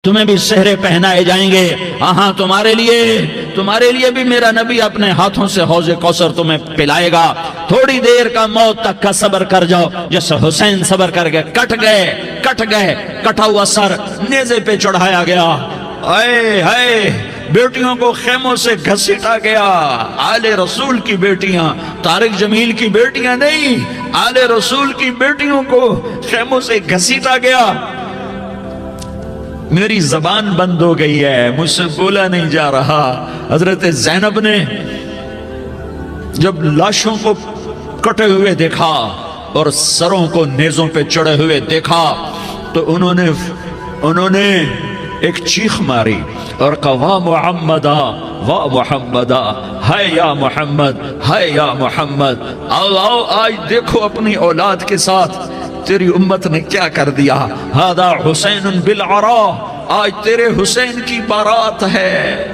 تمہیں بھی سہرے پہنائے جائیں گے. ہاں تمہارے لیے بھی میرا نبی اپنے ہاتھوں سے حوض کوثر تمہیں پلائے گا. تھوڑی دیر کا موت تک کا صبر کر جاؤ, جیسے حسین صبر کر گئے. کٹ گئے کٹا ہوا سر نیزے پہ چڑھایا گیا. اے ہائے, بیٹیوں کو خیموں سے گھسیٹا گیا. آل رسول کی بیٹیاں, طارق جمیل کی بیٹیاں نہیں, آل رسول کی بیٹیوں کو خیموں سے گھسیٹا گیا. میری زبان بند ہو گئی ہے, مجھ سے بولا نہیں جا رہا. حضرت زینب نے جب لاشوں کو کٹے ہوئے دیکھا اور سروں کو نیزوں پہ چڑھے ہوئے دیکھا تو انہوں نے ایک چیخ ماری اور کہا واہ محمدا واہ محمدا, ہے یا محمد, ہے یا محمد. آؤ آج دیکھو اپنی اولاد کے ساتھ تیری امت نے کیا کر دیا. ہذا حسین بالعراء, آج تیرے حسین کی بارات ہے.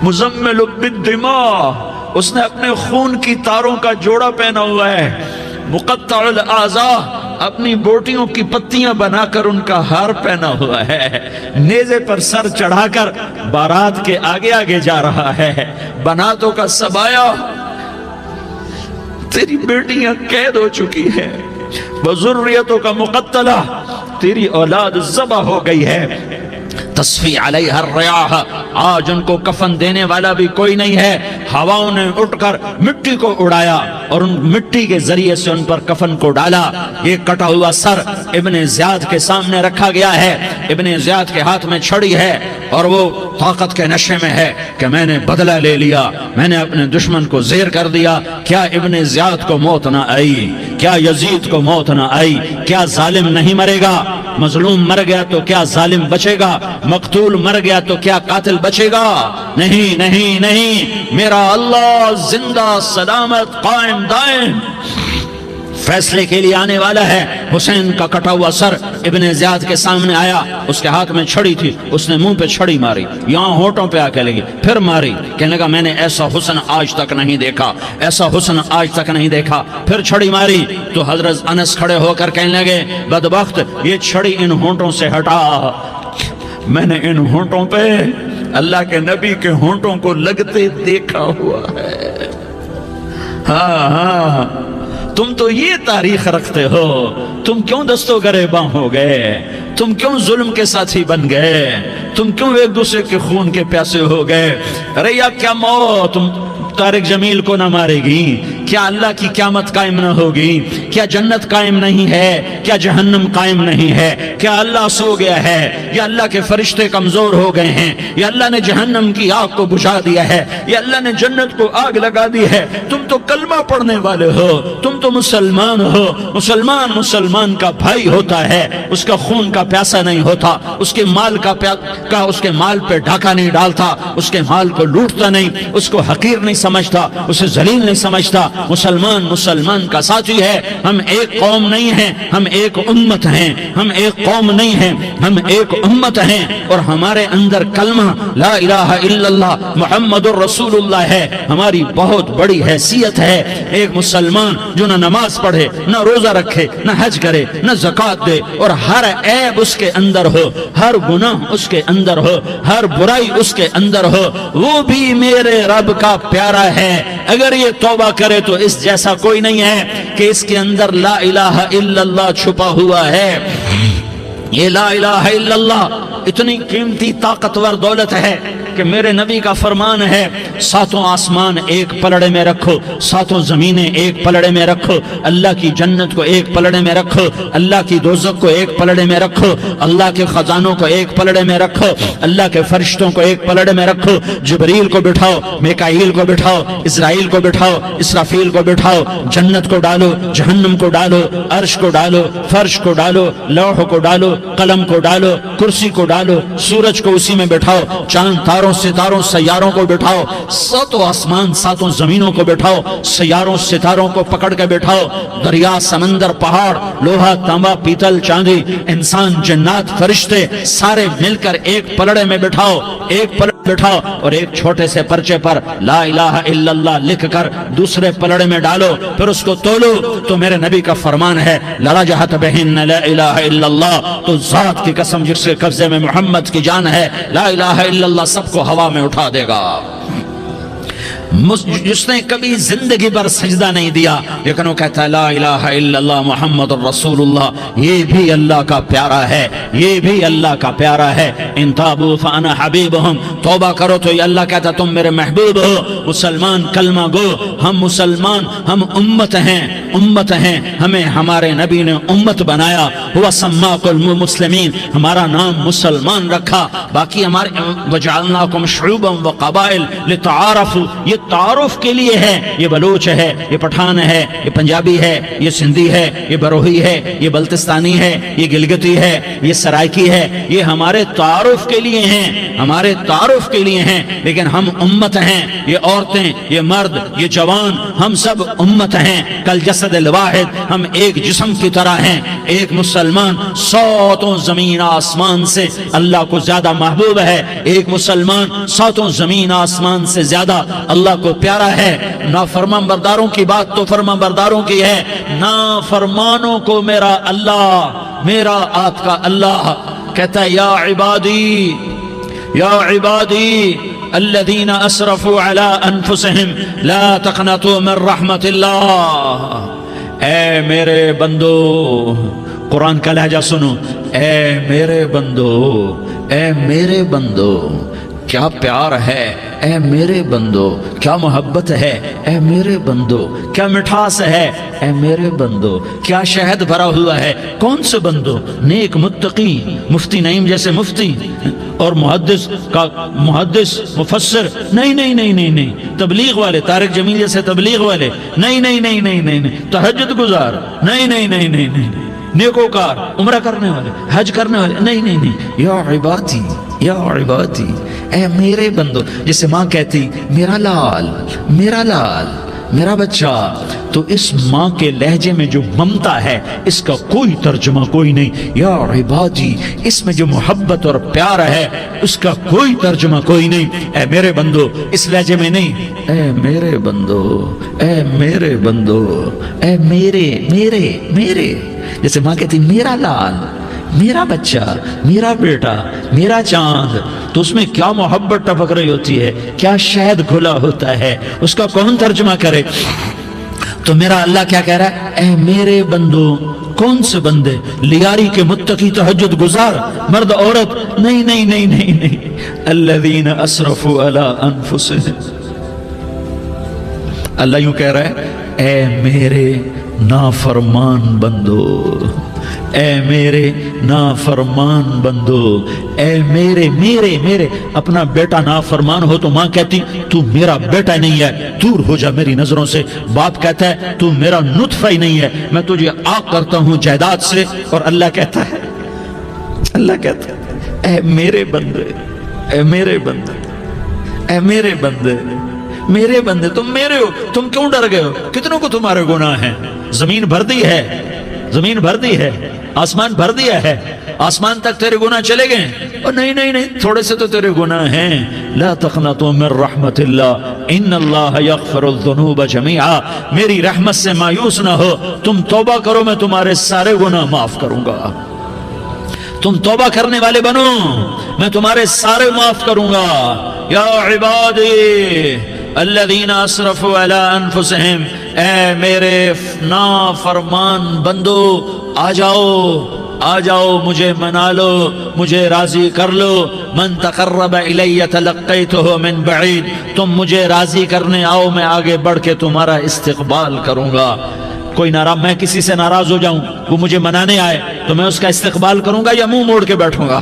مزمل بالدماء, اس نے اپنے خون کی تاروں کا جوڑا پہنا ہوا ہے. مقطع الاعضاء, اپنی بوٹیوں کی پتیاں بنا کر ان کا ہار پہنا ہوا ہے. نیزے پر سر چڑھا کر بارات کے آگے آگے جا رہا ہے. بناتوں کا سبایا, تیری بیٹیاں قید ہو چکی ہیں. بذریتوں کا مقتلہ, تیری اولاد ذبح ہو گئی ہے. تصفی علیہ الریاح, آج ان کو کفن دینے والا بھی کوئی نہیں ہے. ہواؤں نے اٹھ کر مٹی کو اڑایا اور ان مٹی کے ذریعے سے ان پر کفن کو ڈالا. یہ کٹا ہوا سر ابن زیاد کے سامنے رکھا گیا ہے. ابن زیاد کے ہاتھ میں چھڑی ہے اور وہ طاقت کے نشے میں ہے کہ میں نے بدلہ لے لیا, میں نے اپنے دشمن کو زیر کر دیا. کیا ابن زیاد کو موت نہ آئی؟ کیا یزید کو موت نہ آئی؟ کیا ظالم نہیں مرے گا؟ مظلوم مر گیا تو کیا ظالم بچے گا؟ مقتول مر گیا تو کیا قاتل بچے گا؟ نہیں نہیں نہیں, میرا اللہ زندہ سلامت قائم دائم فیصلے کے لیے آنے والا ہے. حسین کا کٹا ہوا سر ابن زیاد کے سامنے آیا, اس کے ہاتھ میں چھڑی تھی, اس نے منہ پہ چھڑی ماری, یہاں ہونٹوں پہ آ کے لگی, پھر ماری. کہنے لگا میں نے ایسا حسن آج تک نہیں دیکھا, ایسا حسن آج تک نہیں دیکھا. پھر چھڑی ماری تو حضرت انس کھڑے ہو کر کہنے لگے بدبخت, یہ چھڑی ان ہونٹوں سے ہٹا. میں نے ان ہونٹوں پہ اللہ کے نبی کے ہونٹوں کو لگتے دیکھا ہوا ہے. ہاں, تم تو یہ تاریخ رکھتے ہو, تم کیوں دستوں گریباں ہو گئے؟ تم کیوں ظلم کے ساتھی بن گئے؟ تم کیوں ایک دوسرے کے خون کے پیاسے ہو گئے؟ ارے یا کیا موت طارق جمیل کو نہ مارے گی؟ کیا اللہ کی قیامت قائم نہ ہوگی؟ کیا جنت قائم نہیں ہے؟ کیا جہنم قائم نہیں ہے؟ کیا اللہ سو گیا ہے؟ یا اللہ کے فرشتے کمزور ہو گئے ہیں؟ یا اللہ نے جہنم کی آگ کو بجھا دیا ہے؟ یا اللہ نے جنت کو آگ لگا دی ہے؟ تم تو کلمہ پڑھنے والے ہو, تم تو مسلمان ہو. مسلمان کا بھائی ہوتا ہے, اس کا خون کا پیاسا نہیں ہوتا, اس کے مال اس کے مال پہ ڈھاکہ نہیں ڈالتا, اس کے مال کو لوٹتا نہیں, اس کو حقیر نہیں سمجھتا, اسے ذلیل نہیں سمجھتا. مسلمان کا ساتھی ہے. ہم ایک قوم نہیں ہیں, ہم ایک امت ہیں. ہم ایک قوم نہیں ہیں, ہم ایک امت ہیں. اور ہمارے اندر کلمہ لا الہ الا اللہ محمد الرسول اللہ ہے. ہماری بہت بڑی حیثیت ہے. ایک مسلمان جو نہ نماز پڑھے, نہ روزہ رکھے, نہ حج کرے, نہ زکوٰۃ دے, اور ہر عیب اس کے اندر ہو, ہر گناہ اس کے اندر ہو, ہر برائی اس کے اندر ہو, وہ بھی میرے رب کا پیارا ہے. اگر یہ توبہ کرے تو اس جیسا کوئی نہیں ہے کہ اس کے اندر لا الہ الا اللہ چھپا ہوا ہے. یہ لا الہ الا اللہ اتنی قیمتی طاقتور دولت ہے کہ میرے نبی کا فرمان ہے, ساتوں آسمان ایک پلڑے میں رکھو, ساتوں زمینیں ایک پلڑے میں رکھو, اللہ کی جنت کو ایک پلڑے میں رکھو, اللہ کی دوزخ کو ایک پلڑے میں رکھو, اللہ کے خزانوں کو ایک پلڑے میں رکھو, اللہ کے فرشتوں کو ایک پلڑے میں رکھو. جبریل کو بٹھاؤ, میکائیل کو بٹھاؤ, اسرائیل کو بٹھاؤ, اسرافیل کو بٹھاؤ. جنت کو ڈالو, جہنم کو ڈالو, عرش کو ڈالو, فرش کو ڈالو, لوح کو ڈالو, قلم کو ڈالو, کرسی کو ڈالو, سورج کو اسی میں بٹھاؤ, چاند تاروں ستاروں سیاروں کو بٹھاؤ, ساتوں آسمان ساتوں زمینوں کو بٹھاؤ, سیاروں ستاروں کو پکڑ کے بٹھاؤ, دریا سمندر پہاڑ لوہا تانبا پیتل چاندی انسان جنات فرشتے سارے مل کر ایک پلڑے میں بٹھاؤ. ایک پلڑے بٹھاؤ اور ایک چھوٹے سے پرچے پر لا الہ الا اللہ لکھ کر دوسرے پلڑے میں ڈالو، پھر اس کو تولو، تو میرے نبی کا فرمان ہے لرجحت بہن لا الہ الا اللہ، تو ذات کی قسم جس کے قبضے میں محمد کی جان ہے، لا الہ الا اللہ سب کو ہوا میں اٹھا دے گا۔ جس نے کبھی زندگی پر سجدہ نہیں دیا لیکن وہ کہتا ہے لا الہ الا اللہ محمد الرسول اللہ، یہ بھی اللہ کا پیارا ہے، یہ بھی اللہ کا پیارا ہے۔ ان تابوا فانا حبیبہم، توبہ کرو تو یہ اللہ کہتا تم میرے محبوب ہو۔ مسلمان کلمہ گو، ہم مسلمان، ہم امت ہیں، امت ہیں، ہمیں ہمارے نبی نے امت بنایا، ہوا سماکم المسلمین، ہمارا نام مسلمان رکھا، باقی ہمارے وجعلناکم شعوبا وقبائل لتعارفوا، یہ تعارف کے لیے ہے، یہ بلوچ ہے، یہ پٹھان ہے، یہ پنجابی ہے، یہ سندھی ہے، یہ بروہی ہے، یہ بلتستانی ہے، یہ گلگتی ہے، یہ سرائکی ہے، یہ ہمارے تعارف کے لیے ہیں، ہمارے تعارف کے لیے ہیں، لیکن ہم امت ہیں، یہ عورتیں، یہ مرد، یہ جوان، ہم سب امت ہیں، کل جسد الواحد، ہم ایک جسم کی طرح ہیں۔ ایک مسلمان سوتوں زمین آسمان سے اللہ کو زیادہ محبوب ہے، ایک مسلمان سوتوں زمین آسمان سے زیادہ اللہ کو پیارا ہے۔ نافرمان برداروں کی بات تو فرمان برداروں کی ہے، نافرمانوں کو میرا اللہ، میرا آپ کا اللہ کہتا ہے یا عبادی، یا عبادی الذین اسرفوا علی انفسہم لا تقنطوا من رحمت اللہ، اے میرے بندو، قرآن کا لہجہ سنو، اے میرے بندو، اے میرے بندو، کیا پیار ہے، اے میرے بندو، کیا محبت ہے، اے میرے بندو، کیا مٹھاس ہے، اے میرے بندو، کیا شہد بھرا ہوا ہے۔ کون سے بندو؟ نیک متقی، مفتی نعیم جیسے مفتی اور محدث کا محدث مفسر، نہیں نہیں نہیں نہیں نہیں، تبلیغ والے، طارق جمیل جیسے تبلیغ والے، نہیں نہیں نہیں نہیں نہیں، تہجد گزار، نہیں نہیں نہیں نہیں نہیں، نیکوکار، عمرہ کرنے والے، حج کرنے والے، نہیں نہیں نہیں، یا عبادی، یا عبادی، اے میرے بندو، جسے ماں کہتی میرا لال، میرا لال، میرا بچہ، تو اس ماں کے لہجے میں جو ممتا ہے اس کا کوئی ترجمہ کوئی نہیں۔ یا عبادی، اس میں جو محبت اور پیار ہے اس کا کوئی ترجمہ کوئی نہیں۔ اے میرے بندو، اس لہجے میں نہیں، اے میرے بندو، اے میرے بندو، اے میرے میرے میرے، جیسے ماں کہتی میرا لال، میرا بچہ، میرا بیٹا، میرا چاند، تو اس میں کیا محبت ٹپک رہی ہوتی ہے، کیا شہد گھلا ہوتا ہے، اس کا کون ترجمہ کرے؟ تو میرا اللہ کیا کہہ رہا ہے؟ اے میرے بندو، کون سے بندے؟ لیاری کے متقی، تہجد گزار، مرد عورت، نہیں نہیں نہیں نہیں نہیں، الذین اسرفوا علی انفسہم، اللہ یوں کہہ رہا ہے اے میرے نافرمان بندو، اے میرے نافرمان بندو، اے میرے میرے میرے۔ اپنا بیٹا نافرمان ہو تو ماں کہتی تو میرا بیٹا نہیں ہے، دور ہو جا میری نظروں سے۔ باپ کہتا ہے تو میرا نطفہ ہی نہیں ہے، میں تجھے عاق کرتا ہوں جائیداد سے۔ اور اللہ کہتا ہے، اللہ کہتا ہے اے میرے بندے، اے میرے بندے، اے میرے بندے، میرے بندے، تم میرے ہو، تم کیوں ڈر گئے ہو؟ کتنوں کو تمہارے گناہ ہیں؟ زمین بھر دی ہے، زمین بھر دی ہے، آسمان بھر دیا ہے، آسمان تک تیرے گناہ چلے گئے؟ اور نہیں نہیں نہیں، تھوڑے سے تو تیرے گناہ ہیں۔ لا تقنطوا من رحمت اللہ ان اللہ یغفر الذنوب جميعا، میری رحمت سے مایوس نہ ہو، تم توبہ کرو، میں تمہارے سارے گناہ معاف کروں گا۔ تم توبہ کرنے والے بنو، میں تمہارے سارے معاف کروں گا۔ یا عبادی الذین اسرفوا علی انفسہم، اے میرے نافرمان بندو، آ جاؤ، آ جاؤ، مجھے منا لو، مجھے راضی کر لو۔ من تقرب الی تلقیتہ من بعید، تم مجھے راضی کرنے آؤ، میں آگے بڑھ کے تمہارا استقبال کروں گا۔ کوئی ناراض، میں کسی سے ناراض ہو جاؤں، وہ مجھے منانے آئے تو میں اس کا استقبال کروں گا یا منہ موڑ کے بیٹھوں گا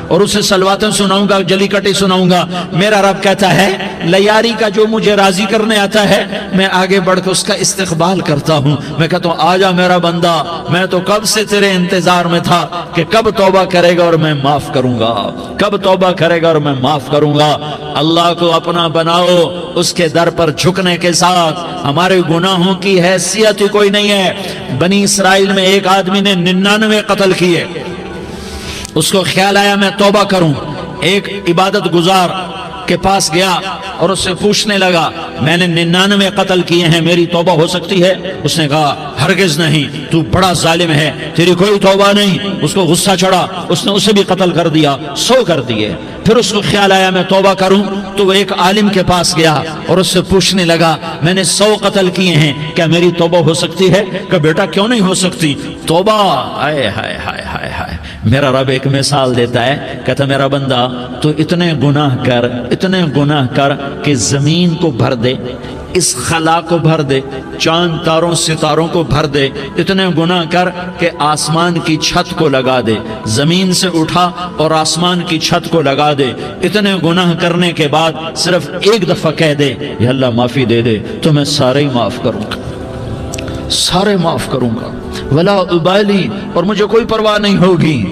اور اسے سلواتیں سناؤں گا، جلی کٹی سناؤں گا؟ میرا رب کہتا ہے لیاری کا جو مجھے راضی کرنے آتا ہے میں آگے بڑھ کے اس کا استقبال کرتا ہوں۔ میں کہتا ہوں آ جا میرا بندہ، میں تو کب سے تیرے انتظار میں تھا کہ کب توبہ کرے گا اور میں معاف کروں گا، کب توبہ کرے گا اور میں معاف کروں گا۔ اللہ کو اپنا بناؤ، اس کے در پر جھکنے کے ساتھ ہمارے گناہوں کی حیثیت ہی کوئی نہیں ہے۔ بنی اسرائیل میں ایک آدمی نے 99 قتل کیے، اس کو خیال آیا میں توبہ کروں، ایک عبادت گزار کے پاس گیا اور اس سے پوچھنے لگا میں نے 99 قتل کیے ہیں، میری توبہ ہو سکتی ہے؟ اس نے کہا ہرگز نہیں، تو بڑا ظالم ہے، تیری کوئی توبہ نہیں۔ اس کو غصہ چڑھا، اس نے اسے بھی قتل کر دیا، 100 کر دیے۔ پھر اس کو خیال آیا میں توبہ کروں، تو وہ ایک عالم کے پاس گیا اور اس سے پوچھنے لگا میں نے 100 قتل کیے ہیں، کیا میری توبہ ہو سکتی ہے؟ کہ بیٹا کیوں نہیں ہو سکتی توبہ؟ ہائے ہائے ہائے ہائے ہائے، میرا رب ایک مثال دیتا ہے، کہتا میرا بندہ تو اتنے گناہ کر کہ زمین کو بھر دے، اس خلا کو بھر دے، چاند تاروں ستاروں کو بھر دے، اتنے گناہ کر کہ آسمان کی چھت کو لگا دے، زمین سے اٹھا اور آسمان کی چھت کو لگا دے، اتنے گناہ کرنے کے بعد صرف ایک دفعہ کہہ دے یا اللہ معافی دے دے تو میں سارے ہی معاف کروں گا، سارے معاف کروں گا، ولا ابالی، اور مجھے کوئی پرواہ نہیں ہوگی۔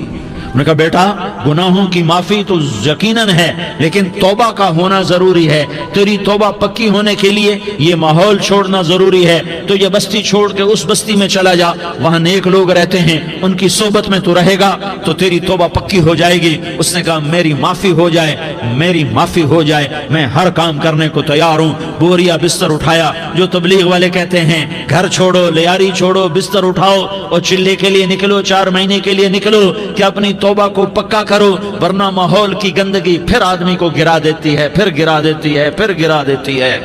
انہوں نے کہا بیٹا گناہوں کی معافی تو یقیناً ہے، لیکن توبہ کا ہونا ضروری ہے، تیری توبہ پکی ہونے کے لیے یہ ماحول چھوڑنا ضروری ہے، تو یہ بستی چھوڑ کے اس بستی میں چلا جا، وہاں نیک لوگ رہتے ہیں، ان کی صحبت میں تو رہے گا تو تیری توبہ پکی ہو جائے گی۔ اس نے کہا میری معافی ہو جائے، میری معافی ہو جائے، میں ہر کام کرنے کو تیار ہوں۔ بوریا بستر اٹھایا، جو تبلیغ والے کہتے ہیں گھر چھوڑو، لیاری چھوڑو، بستر اٹھاؤ اور چلے کے لیے نکلو، 4 مہینے کے لیے نکلو کہ اپنی توبہ کو پکا کرو، ورنہ ماحول کی گندگی پھر آدمی کو گرا دیتی ہے، پھر گرا دیتی ہے، پھر گرا دیتی ہے۔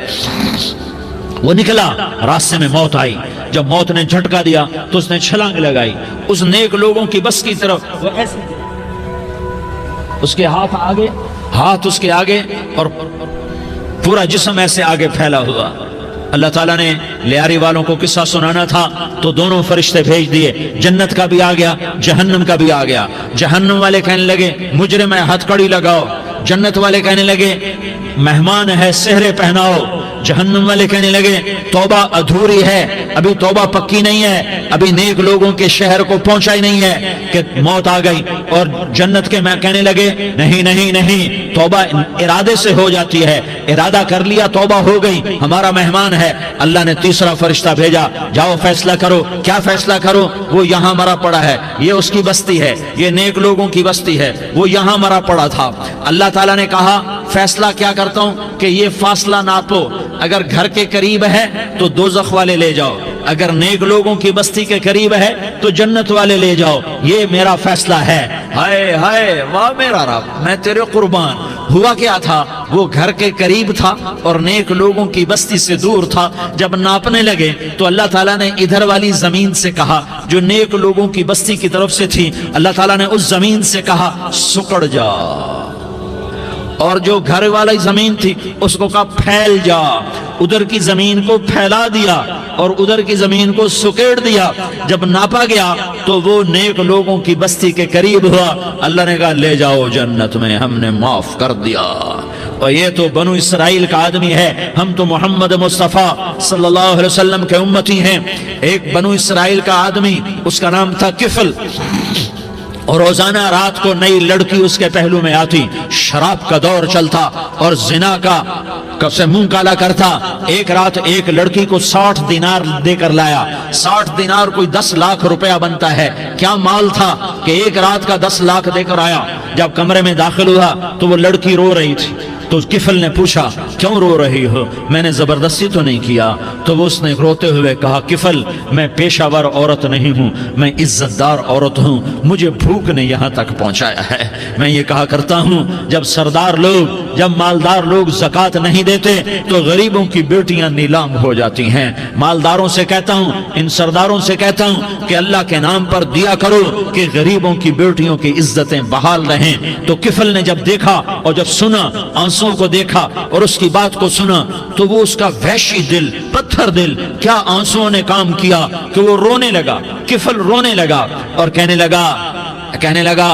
وہ نکلا، راستے میں موت آئی، جب موت نے جھٹکا دیا تو اس نے چھلانگ لگائی اس نیک لوگوں کی بس کی طرف، وہ ایسے اس کے ہاتھ اس کے آگے اور پورا جسم ایسے آگے پھیلا ہوا۔ اللہ تعالیٰ نے لیاری والوں کو قصہ سنانا تھا تو دونوں فرشتے بھیج دیے، جنت کا بھی آ گیا، جہنم کا بھی آ گیا۔ جہنم والے کہنے لگے مجرم ہے ہتھ کڑی لگاؤ، جنت والے کہنے لگے مہمان ہے سہرے پہناؤ، جہنم والے کہنے لگے توبہ ادھوری ہے، ابھی توبہ پکی نہیں ہے، ابھی نیک لوگوں کے شہر کو پہنچا ہی نہیں ہے کہ موت آ گئی۔ اور جنت کے میں کہنے لگے نہیں نہیں نہیں، توبہ ارادے سے ہو جاتی ہے، ارادہ کر لیا توبہ ہو گئی، ہمارا مہمان ہے۔ اللہ نے تیسرا فرشتہ بھیجا، جاؤ فیصلہ کرو۔ کیا فیصلہ کرو؟ وہ یہاں مرا پڑا ہے، یہ اس کی بستی ہے، یہ نیک لوگوں کی بستی ہے، وہ یہاں مرا پڑا تھا۔ اللہ تعالیٰ نے کہا فیصلہ کیا کرتا ہوں کہ یہ فاصلہ ناپو، اگر گھر کے قریب ہے تو دوزخ والے لے جاؤ، اگر نیک لوگوں کی بستی کے قریب ہے تو جنت والے لے جاؤ، یہ میرا فیصلہ ہے۔ ہائے ہائے واہ میرا رب، میں تیرے قربان۔ ہوا کیا تھا؟ وہ گھر کے قریب تھا اور نیک لوگوں کی بستی سے دور تھا۔ جب ناپنے لگے تو اللہ تعالیٰ نے ادھر والی زمین سے کہا جو نیک لوگوں کی بستی کی طرف سے تھی، اللہ تعالیٰ نے اس زمین سے کہا سکڑ جا، اور جو گھر والی زمین تھی اس کو کہا پھیل جا، ادھر کی زمین کو پھیلا دیا اور ادھر کی زمین کو سکیڑ دیا۔ جب ناپا گیا تو وہ نیک لوگوں کی بستی کے قریب ہوا، اللہ نے کہا لے جاؤ جنت میں، ہم نے معاف کر دیا۔ اور یہ تو بنو اسرائیل کا آدمی ہے، ہم تو محمد مصطفیٰ صلی اللہ علیہ وسلم کے امتی ہیں۔ ایک بنو اسرائیل کا آدمی، اس کا نام تھا کفل، اور روزانہ رات کو نئی لڑکی اس کے پہلو میں آتی، شراب کا دور چلتا اور زنا کا سے منہ کالا کرتا۔ ایک رات ایک لڑکی کو 60 دینار دے کر لایا، 60 دینار کوئی 10 لاکھ روپیہ بنتا ہے۔ کیا مال تھا کہ ایک رات کا 10 لاکھ دے کر آیا۔ جب کمرے میں داخل ہوا تو وہ لڑکی رو رہی تھی، تو کفل نے پوچھا کیوں رو رہی ہو؟ میں نے زبردستی تو نہیں کیا۔ تو وہ اس نے روتے ہوئے کہا کفل میں پیشہ ور عورت نہیں ہوں، میں عزت دار عورت ہوں، مجھے بھوک نے یہاں تک پہنچایا ہے۔ میں یہ کہا کرتا ہوں جب سردار لوگ، جب مالدار لوگ زکوٰۃ نہیں دیتے تو غریبوں کی بیٹیاں نیلام ہو جاتی ہیں۔ مالداروں سے کہتا ہوں، ان سرداروں سے کہتا ہوں کہ اللہ کے نام پر دیا کرو کہ غریبوں کی بیٹیوں کی عزتیں بحال رہیں۔ تو کفل نے جب دیکھا اور جب سنا، آنسوں کو دیکھا اور اس کی بات کو سنا، تو وہ اس کا وحشی دل، پتھر دل، کیا آنسوں نے کام کیا کہ وہ رونے لگا۔ کفل رونے لگا اور کہنے لگا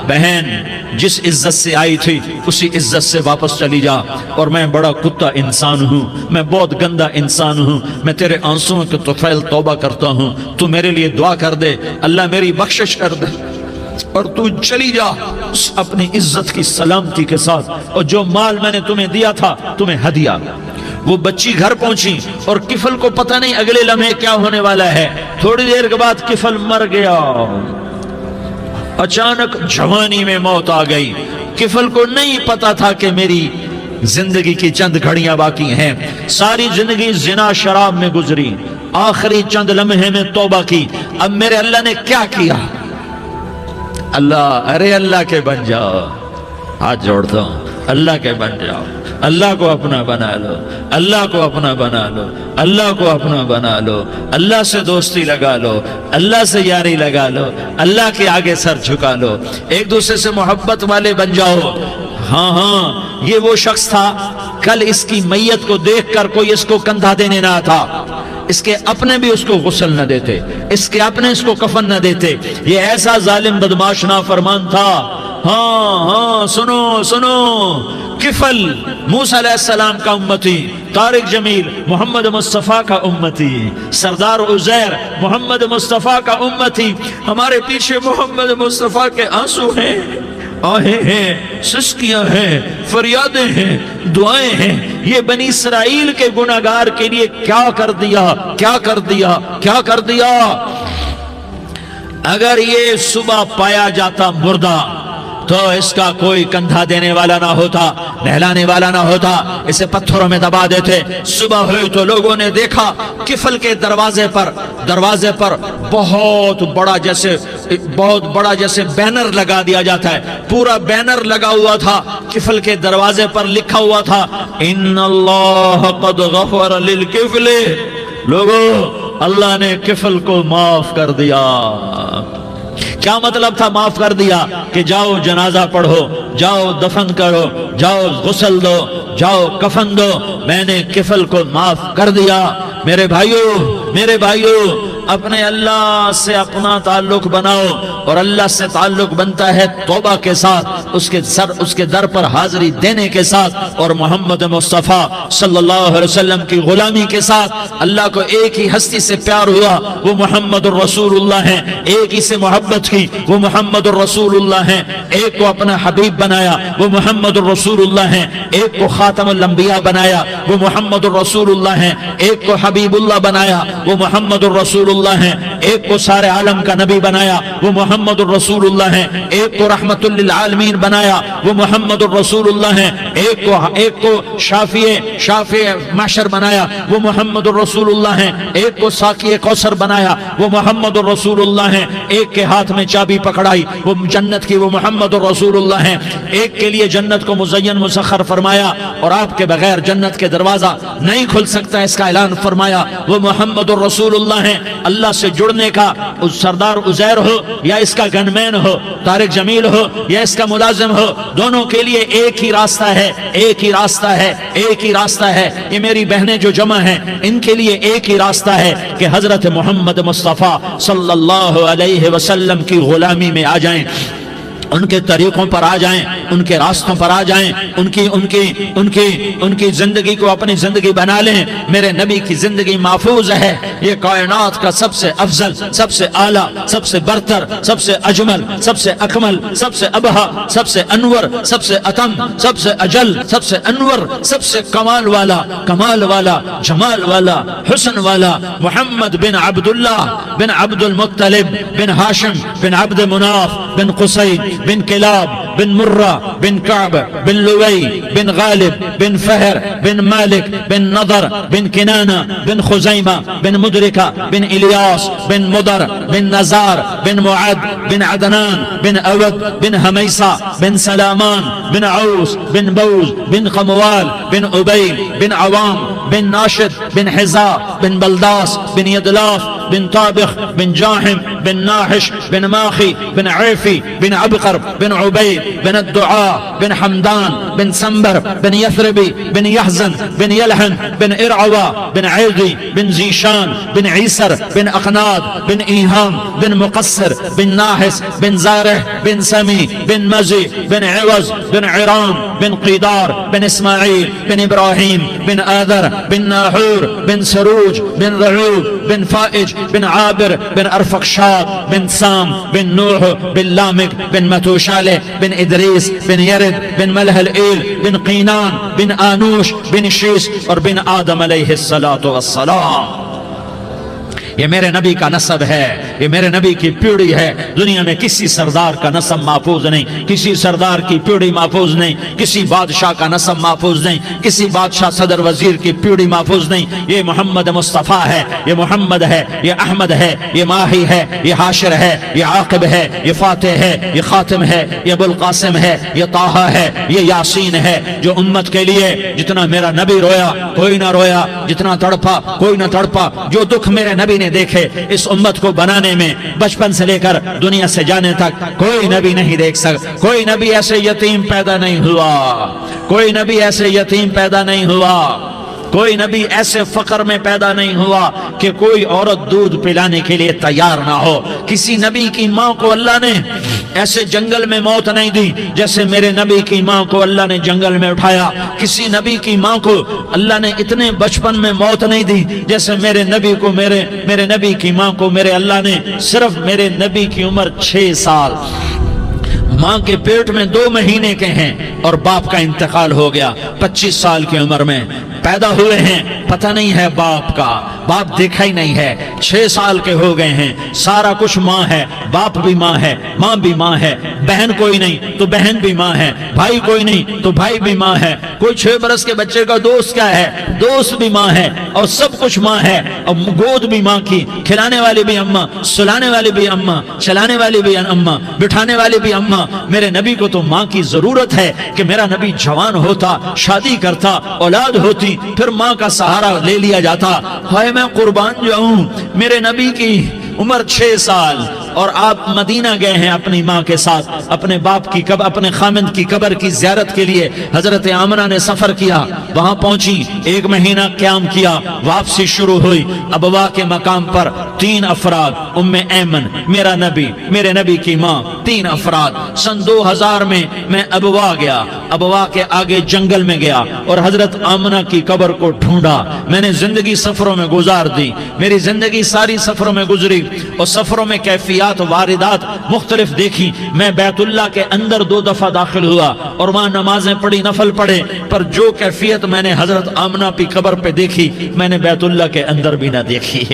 بہن جس عزت سے آئی تھی اسی عزت سے واپس چلی جا، اور میں بڑا کتا انسان ہوں، میں بہت گندا انسان ہوں، میں تیرے آنسوں کے طفیل توبہ کرتا ہوں، تو میرے لیے دعا کر دے، اللہ میری بخشش کر دے، اور تو چلی جا اپنی عزت کی سلامتی کے ساتھ، اور جو مال میں نے تمہیں دیا تھا تمہیں ہدیہ۔ وہ بچی گھر پہنچی اور کفل کو پتہ نہیں اگلے لمحے کیا ہونے والا ہے۔ تھوڑی دیر کے بعد کفل مر گیا، اچانک جوانی میں موت آ گئی۔ کفل کو نہیں پتا تھا کہ میری زندگی کی چند گھڑیاں باقی ہیں، ساری زندگی زنا شراب میں گزری، آخری چند لمحے میں توبہ کی، اب میرے اللہ نے کیا کیا؟ اللہ، ارے اللہ کے بن جاؤ، ہاتھ جوڑتا ہوں، اللہ کے بن جاؤ، اللہ کو اپنا بنا لو، اللہ کو اپنا بنا لو، اللہ کو اپنا بنا لو، اللہ سے دوستی لگا لو، اللہ سے یاری لگا لو، اللہ کے آگے سر جھکا لو، ایک دوسرے سے محبت والے بن جاؤ۔ ہاں ہاں، یہ وہ شخص تھا، کل اس کی میت کو دیکھ کر کوئی اس کو کندھا دینے نہ تھا، اس کے اپنے بھی اس کو غسل نہ دیتے، اس کے اپنے اس کو کفن نہ دیتے، یہ ایسا ظالم بدماش نافرمان تھا۔ ہاں ہاں، سنو سنو، کفل موسیٰ علیہ السلام کا امتی، طارق جمیل محمد مصطفیٰ کا امتی، سردار عزیر محمد مصطفیٰ کا امتی، ہمارے پیچھے محمد مصطفیٰ کے آنسو ہیں، آہیں ہیں، سسکیاں ہیں، فریادیں ہیں، دعائیں ہیں، یہ بنی اسرائیل کے گناہگار کے لیے کیا کر دیا، کیا کر دیا، کیا کر دیا۔ اگر یہ صبح پایا جاتا مردہ تو اس کا کوئی کندھا دینے والا نہ ہوتا، نہلانے والا نہ ہوتا، اسے پتھروں میں دبا دیتے۔ صبح ہوئی تو لوگوں نے دیکھا کفل کے دروازے پر بہت بڑا جیسے بینر لگا دیا جاتا ہے، پورا بینر لگا ہوا تھا، کفل کے دروازے پر لکھا ہوا تھا ان اللہ قد غفر للکفل، لوگو اللہ نے کفل کو معاف کر دیا۔ کیا مطلب تھا معاف کر دیا؟ کہ جاؤ جنازہ پڑھو، جاؤ دفن کرو، جاؤ غسل دو، جاؤ کفن دو، میں نے کفل کو معاف کر دیا۔ میرے بھائیو، اپنے اللہ سے اپنا تعلق بناؤ، اور اللہ سے تعلق بنتا ہے توبہ کے ساتھ، اس کے در پر حاضری دینے کے ساتھ، اور محمد مصطفیٰ صلی اللہ علیہ وسلم کی غلامی کے ساتھ۔ اللہ کو ایک ہی ہستی سے پیار ہوا، وہ محمد الرسول اللہ ہیں، ایک ہی سے محبت کی، وہ محمد الرسول اللہ ہیں، ایک کو اپنا حبیب بنایا، وہ محمد الرسول اللہ ہیں، ایک کو خاتم الانبیاء بنایا، وہ محمد الرسول اللہ ہیں، ایک کو حبیب اللہ بنایا، وہ محمد الرسول اللہ ہیں، ایک کو سارے عالم کا نبی بنایا، وہ محمد الرسول اللہ ہیں، ایک کو رحمت للعالمین بنایا، وہ محمد الرسول اللہ ہیں، ایک کو شافع محشر بنایا، وہ محمد الرسول اللہ ہیں، ایک کو ساقی کوثر بنایا، وہ محمد الرسول اللہ ہیں، ایک کے ہاتھ میں چابی پکڑائی وہ جنت کی، وہ محمد الرسول اللہ ہیں، ایک کے لیے جنت کو مزین مسخر فرمایا، اور آپ کے بغیر جنت کے دروازہ نہیں کھل سکتا، اس کا اعلان فرمایا، وہ محمد الرسول اللہ ہیں۔ اللہ سے جڑنے کا سردار عزیر ہو یا اس کا گنمین ہو، طارق جمیل ہو یا اس کا ملازم ہو، دونوں کے لیے ایک ہی راستہ ہے، ایک ہی راستہ ہے، ایک ہی راستہ ہے۔ یہ میری بہنیں جو جمع ہیں، ان کے لیے ایک ہی راستہ ہے کہ حضرت محمد مصطفیٰ صلی اللہ علیہ وسلم کی غلامی میں آ جائیں، ان کے طریقوں پر آ جائیں، ان کے راستوں پر آ جائیں، ان کی زندگی کو اپنی زندگی بنا لیں۔ میرے نبی کی زندگی محفوظ ہے، یہ کائنات کا سب سے افضل، سب سے اعلیٰ، سب سے برتر، سب سے اجمل، سب سے اکمل، سب سے ابہا، سب سے انور، سب سے اتم، سب سے اجل، سب سے انور، سب سے کمال والا، جمال والا، حسن والا، محمد بن عبداللہ بن عبد المطلب بن ہاشم بن عبد مناف بن قصی بن کلاب بن مرہ بن کعب بن لوی بن غالب بن فہر بن مالک بن نضر بن کنانہ بن خزیمہ بن مدرکہ بن الیاس بن مدر بن نزار بن معد بن عدنان بن اود بن حمیصہ بن سلامان بن عوس بن بوز بن قموال بن عبیل بن عوام بن ناشد بن حزا بن بلداس بن یدلاف بن طابخ بن جاحم بن ناحش بن ماخی بن عیفی بن عبقر بن عبید بن الدعاء بن حمدان بن سنبر بن یثربی بن یحزن بن یلحن بن ارعوا بن عیدی بن زیشان بن عیسر بن اقناد بن ایہام بن مقصر بن ناحس بن زارح بن سمی بن مزی بن عوض بن عرام بن قیدار بن اسماعیل بن ابراہیم بن آذر بن ناحور بن سروج بن رعوب بن فائج بن عابر بن ارفقشاد بن سام بن نوح بن لامک بن متوشالہ بن ادریس بن یرد بن ملح الایل بن قینان بن آنوش بن شیس اور بن آدم علیہ الصلاۃ والسلام۔ یہ میرے نبی کا نسب ہے، یہ میرے نبی کی پیڑھی ہے. دنیا میں کسی سردار کا نسب محفوظ نہیں, کسی سردار کی پیڑھی محفوظ نہیں, کسی بادشاہ کا نسب محفوظ نہیں, کسی بادشاہ صدر وزیر کی پیڑھی محفوظ نہیں. یہ محمد مصطفیٰ ہے, یہ محمد ہے, یہ احمد ہے, یہ ماہی ہے, یہ حاشر ہے, یہ عاقب ہے, یہ فاتح ہے, یہ خاتم ہے, یہ ابو القاسم ہے, یہ طٰہٰ ہے, یہ یاسین ہے. جو امت کے لیے جتنا میرا نبی رویا کوئی نہ رویا, جتنا تڑپا کوئی نہ تڑپا, جو دکھ میرے نبی نے دیکھے اس امت کو بنانے میں, بچپن سے لے کر دنیا سے جانے تک کوئی نبی نہیں دیکھ سکتا. کوئی نبی ایسے یتیم پیدا نہیں ہوا, کوئی نبی ایسے یتیم پیدا نہیں ہوا, کوئی نبی ایسے فقر میں پیدا نہیں ہوا کہ کوئی عورت دودھ پلانے کے لیے تیار نہ ہو. کسی نبی کی ماں کو اللہ نے ایسے جنگل میں موت نہیں دی جیسے میرے نبی کی ماں کو اللہ نے جنگل میں اٹھایا. کسی نبی کی ماں کو اللہ نے اتنے بچپن میں موت نہیں دی جیسے میرے نبی کو میرے نبی کی ماں کو میرے اللہ نے صرف میرے نبی کی عمر 6 سال, ماں کے پیٹ میں 2 مہینے کے ہیں اور باپ کا انتقال ہو گیا 25 سال کی عمر میں. پیدا ہوئے ہیں, پتہ نہیں ہے باپ کا, باپ دیکھا ہی نہیں ہے. 6 سال کے ہو گئے ہیں, سارا کچھ ماں ہے, باپ بھی ماں ہے, ماں بھی ماں ہے, بہن کوئی نہیں تو بہن بھی ماں ہے, بھائی کوئی نہیں تو بھائی بھی ماں ہے, کوئی 6 برس کے بچے کا دوست کیا ہے, دوست بھی ماں ہے, اور سب کچھ ماں ہے. اور گود بھی ماں کی, کھلانے والی بھی اماں, سلانے والی بھی اماں, چلانے والی بھی اماں, بٹھانے والی بھی اماں. میرے نبی کو تو ماں کی ضرورت ہے کہ میرا نبی جوان ہوتا, شادی کرتا, اولاد ہوتی, پھر ماں کا سہارا لے لیا جاتا. ہائے میں قربان جاؤں, میرے نبی کی عمر 6 سال اور آپ مدینہ گئے ہیں اپنی ماں کے ساتھ, اپنے باپ کی اپنے خامند کی قبر کی زیارت کے لیے. حضرت آمنہ نے سفر کیا, وہاں پہنچی, 1 مہینہ قیام کیا, واپسی شروع ہوئی. ابوا کے مقام پر 3 افراد, ام ایمن, میرا نبی, میرے نبی کی ماں, 3 افراد. سن 2000 میں ابوا گیا, ابوا کے آگے جنگل میں گیا اور حضرت آمنہ کی قبر کو ڈھونڈا. میں نے زندگی سفروں میں گزار دی, میری زندگی ساری سفروں میں گزری اور سفروں میں کیفیات واردات مختلف دیکھی. میں بیت اللہ کے اندر 2 دفعہ داخل ہوا اور وہاں نمازیں پڑھی, نفل پڑھے, پر جو کیفیت میں نے حضرت آمنہ کی قبر پہ دیکھی میں نے بیت اللہ کے اندر بھی نہ دیکھی.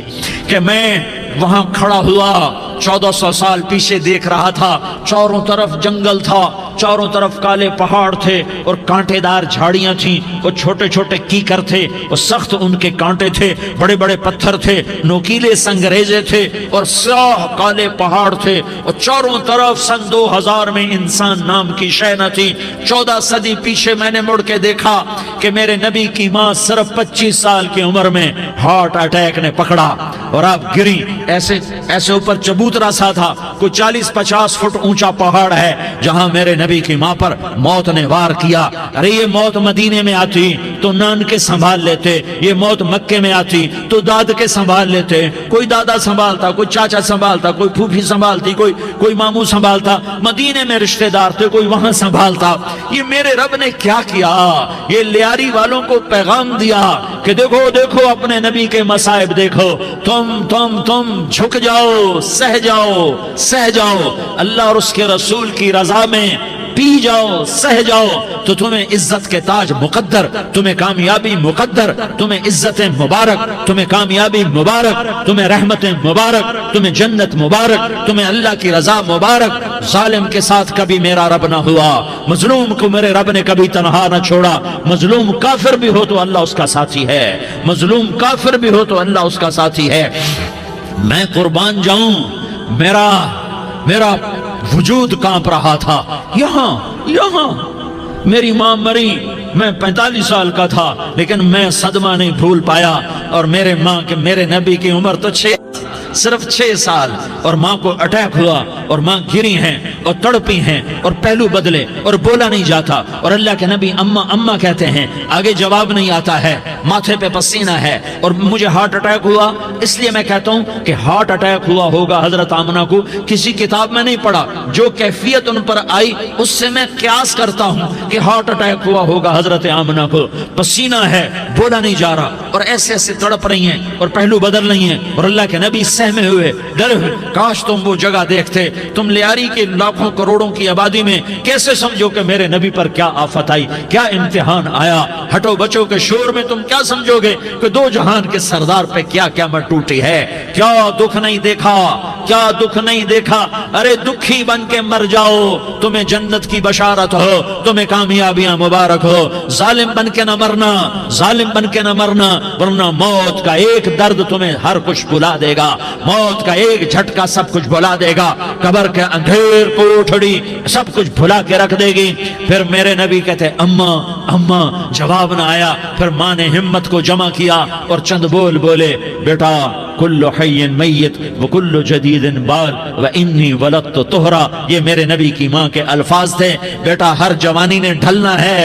کہ میں وہاں کھڑا ہوا 1400 سال پیچھے دیکھ رہا تھا, چاروں طرف جنگل تھا, چاروں طرف کالے پہاڑ تھے اور کانٹے دار جھاڑیاں تھیں, اور چھوٹے چھوٹے کیکر تھے اور سخت ان کے کانٹے تھے, بڑے بڑے پتھر تھے, نوکیلے سنگریزے تھے اور سیاہ کالے پہاڑ تھے, اور چاروں طرف سن 2000 میں انسان نام کی شے نہ تھی. 14 صدی پیچھے میں نے مڑ کے دیکھا کہ میرے نبی کی ماں صرف 25 سال کی عمر میں ہارٹ اٹیک نے پکڑا اور آپ گری. ایسے اوپر چبوترا سا تھا, کوئی 40-50 فٹ اونچا پہاڑ ہے جہاں میرے نبی کی ماں پر موت نے وار کیا. ارے یہ موت مدینے میں آتی تو نان کے سنبھال لیتے, یہ موت مکے میں آتی تو داد کے سنبھال لیتے. کوئی دادا سنبھالتا, کوئی چاچا سنبھالتا, کوئی پھوپھی سنبھالتی, کوئی ماموں سنبھالتا, مدینے میں رشتہ دار تھے کوئی وہاں سنبھالتا. یہ میرے رب نے کیا کیا, یہ لیاری والوں کو پیغام دیا کہ دیکھو دیکھو اپنے نبی کے مصائب دیکھو, تم جھک جاؤ, سہ جاؤ, اللہ اور اس کے رسول کی رضا میں پی جاؤ, سہ جاؤ, تو تمہیں عزت کے تاج مقدر, تمہیں کامیابی مقدر, تمہیں عزت مبارک, تمہیں کامیابی مبارک, تمہیں رحمت مبارک, تمہیں جنت مبارک, تمہیں اللہ کی رضا مبارک. ظالم کے ساتھ کبھی میرا رب نہ ہوا, مظلوم کو میرے رب نے کبھی تنہا نہ چھوڑا. مظلوم کافر بھی ہو تو اللہ اس کا ساتھی ہے, مظلوم کافر بھی ہو تو اللہ اس کا ساتھی ہے. میں قربان جاؤں, میرا وجود کانپ رہا تھا. یہاں میری ماں مری, میں 45 سال کا تھا, لیکن میں صدمہ نہیں بھول پایا. اور میرے نبی کی عمر تو صرف 6 سال, اور ماں کو اٹیک ہوا اور ماں گری ہیں اور تڑپی ہیں اور پہلو بدلے اور بولا نہیں جاتا, اور اللہ کے نبی اماں کہتے ہیں, آگے جواب نہیں آتا ہے, ماتھے پہ پسینہ ہے, اور مجھے ہارٹ اٹیک ہوا. اس لیے میں کہتا ہوں کہ ہارٹ اٹیک ہوا ہوگا حضرت آمنہ کو, کسی کتاب میں نہیں پڑھا, جو کیفیت ان پر آئی اس سے میں قیاس کرتا ہوں کہ ہارٹ اٹیک ہوا ہوگا حضرت آمنہ کو. پسینہ ہے, بولا نہیں جا رہا, اور ایسے تڑپ رہی ہیں اور پہلو بدل رہی ہیں, اور اللہ کے نبی سہمے ہوئے, ڈرے ہوئے. کاش تم وہ جگہ دیکھتے, تم لیاری کے لاکھوں کروڑوں کی آبادی میں کیسے سمجھو کہ میرے نبی پر کیا آفت آئی, کیا امتحان آیا. ہٹو بچوں کے شور میں تم کیا سمجھو گے کہ 2 جہان کے سردار پہ کیا قیامت ٹوٹی ہے. کیا دکھ نہیں دیکھا, کیا دکھ نہیں دیکھا؟ ارے دکھی بن کے مر جاؤ، تمہیں جنت کی بشارت ہو، تمہیں کامیابیاں مبارک ہو۔ ظالم بن کے نہ مرنا، ظالم بن کے نہ مرنا، ورنہ موت کا ایک درد تمہیں ہر کچھ بھلا دے گا، موت کا ایک جھٹکا سب کچھ بھلا دے گا، قبر کے اندھیر کوٹھڑی سب کچھ بھلا کے رکھ دے گی۔ پھر میرے نبی کہتے اماں اماں، جواب نہ آیا۔ پھر ماں نے ہمت کو جمع کیا اور چند بول بولے، بیٹا کل حی میت وکل جدید بال وانی ولدت طہرا، یہ میرے نبی کی ماں کے الفاظ تھے۔ بیٹا ہر جوانی نے ڈھلنا ہے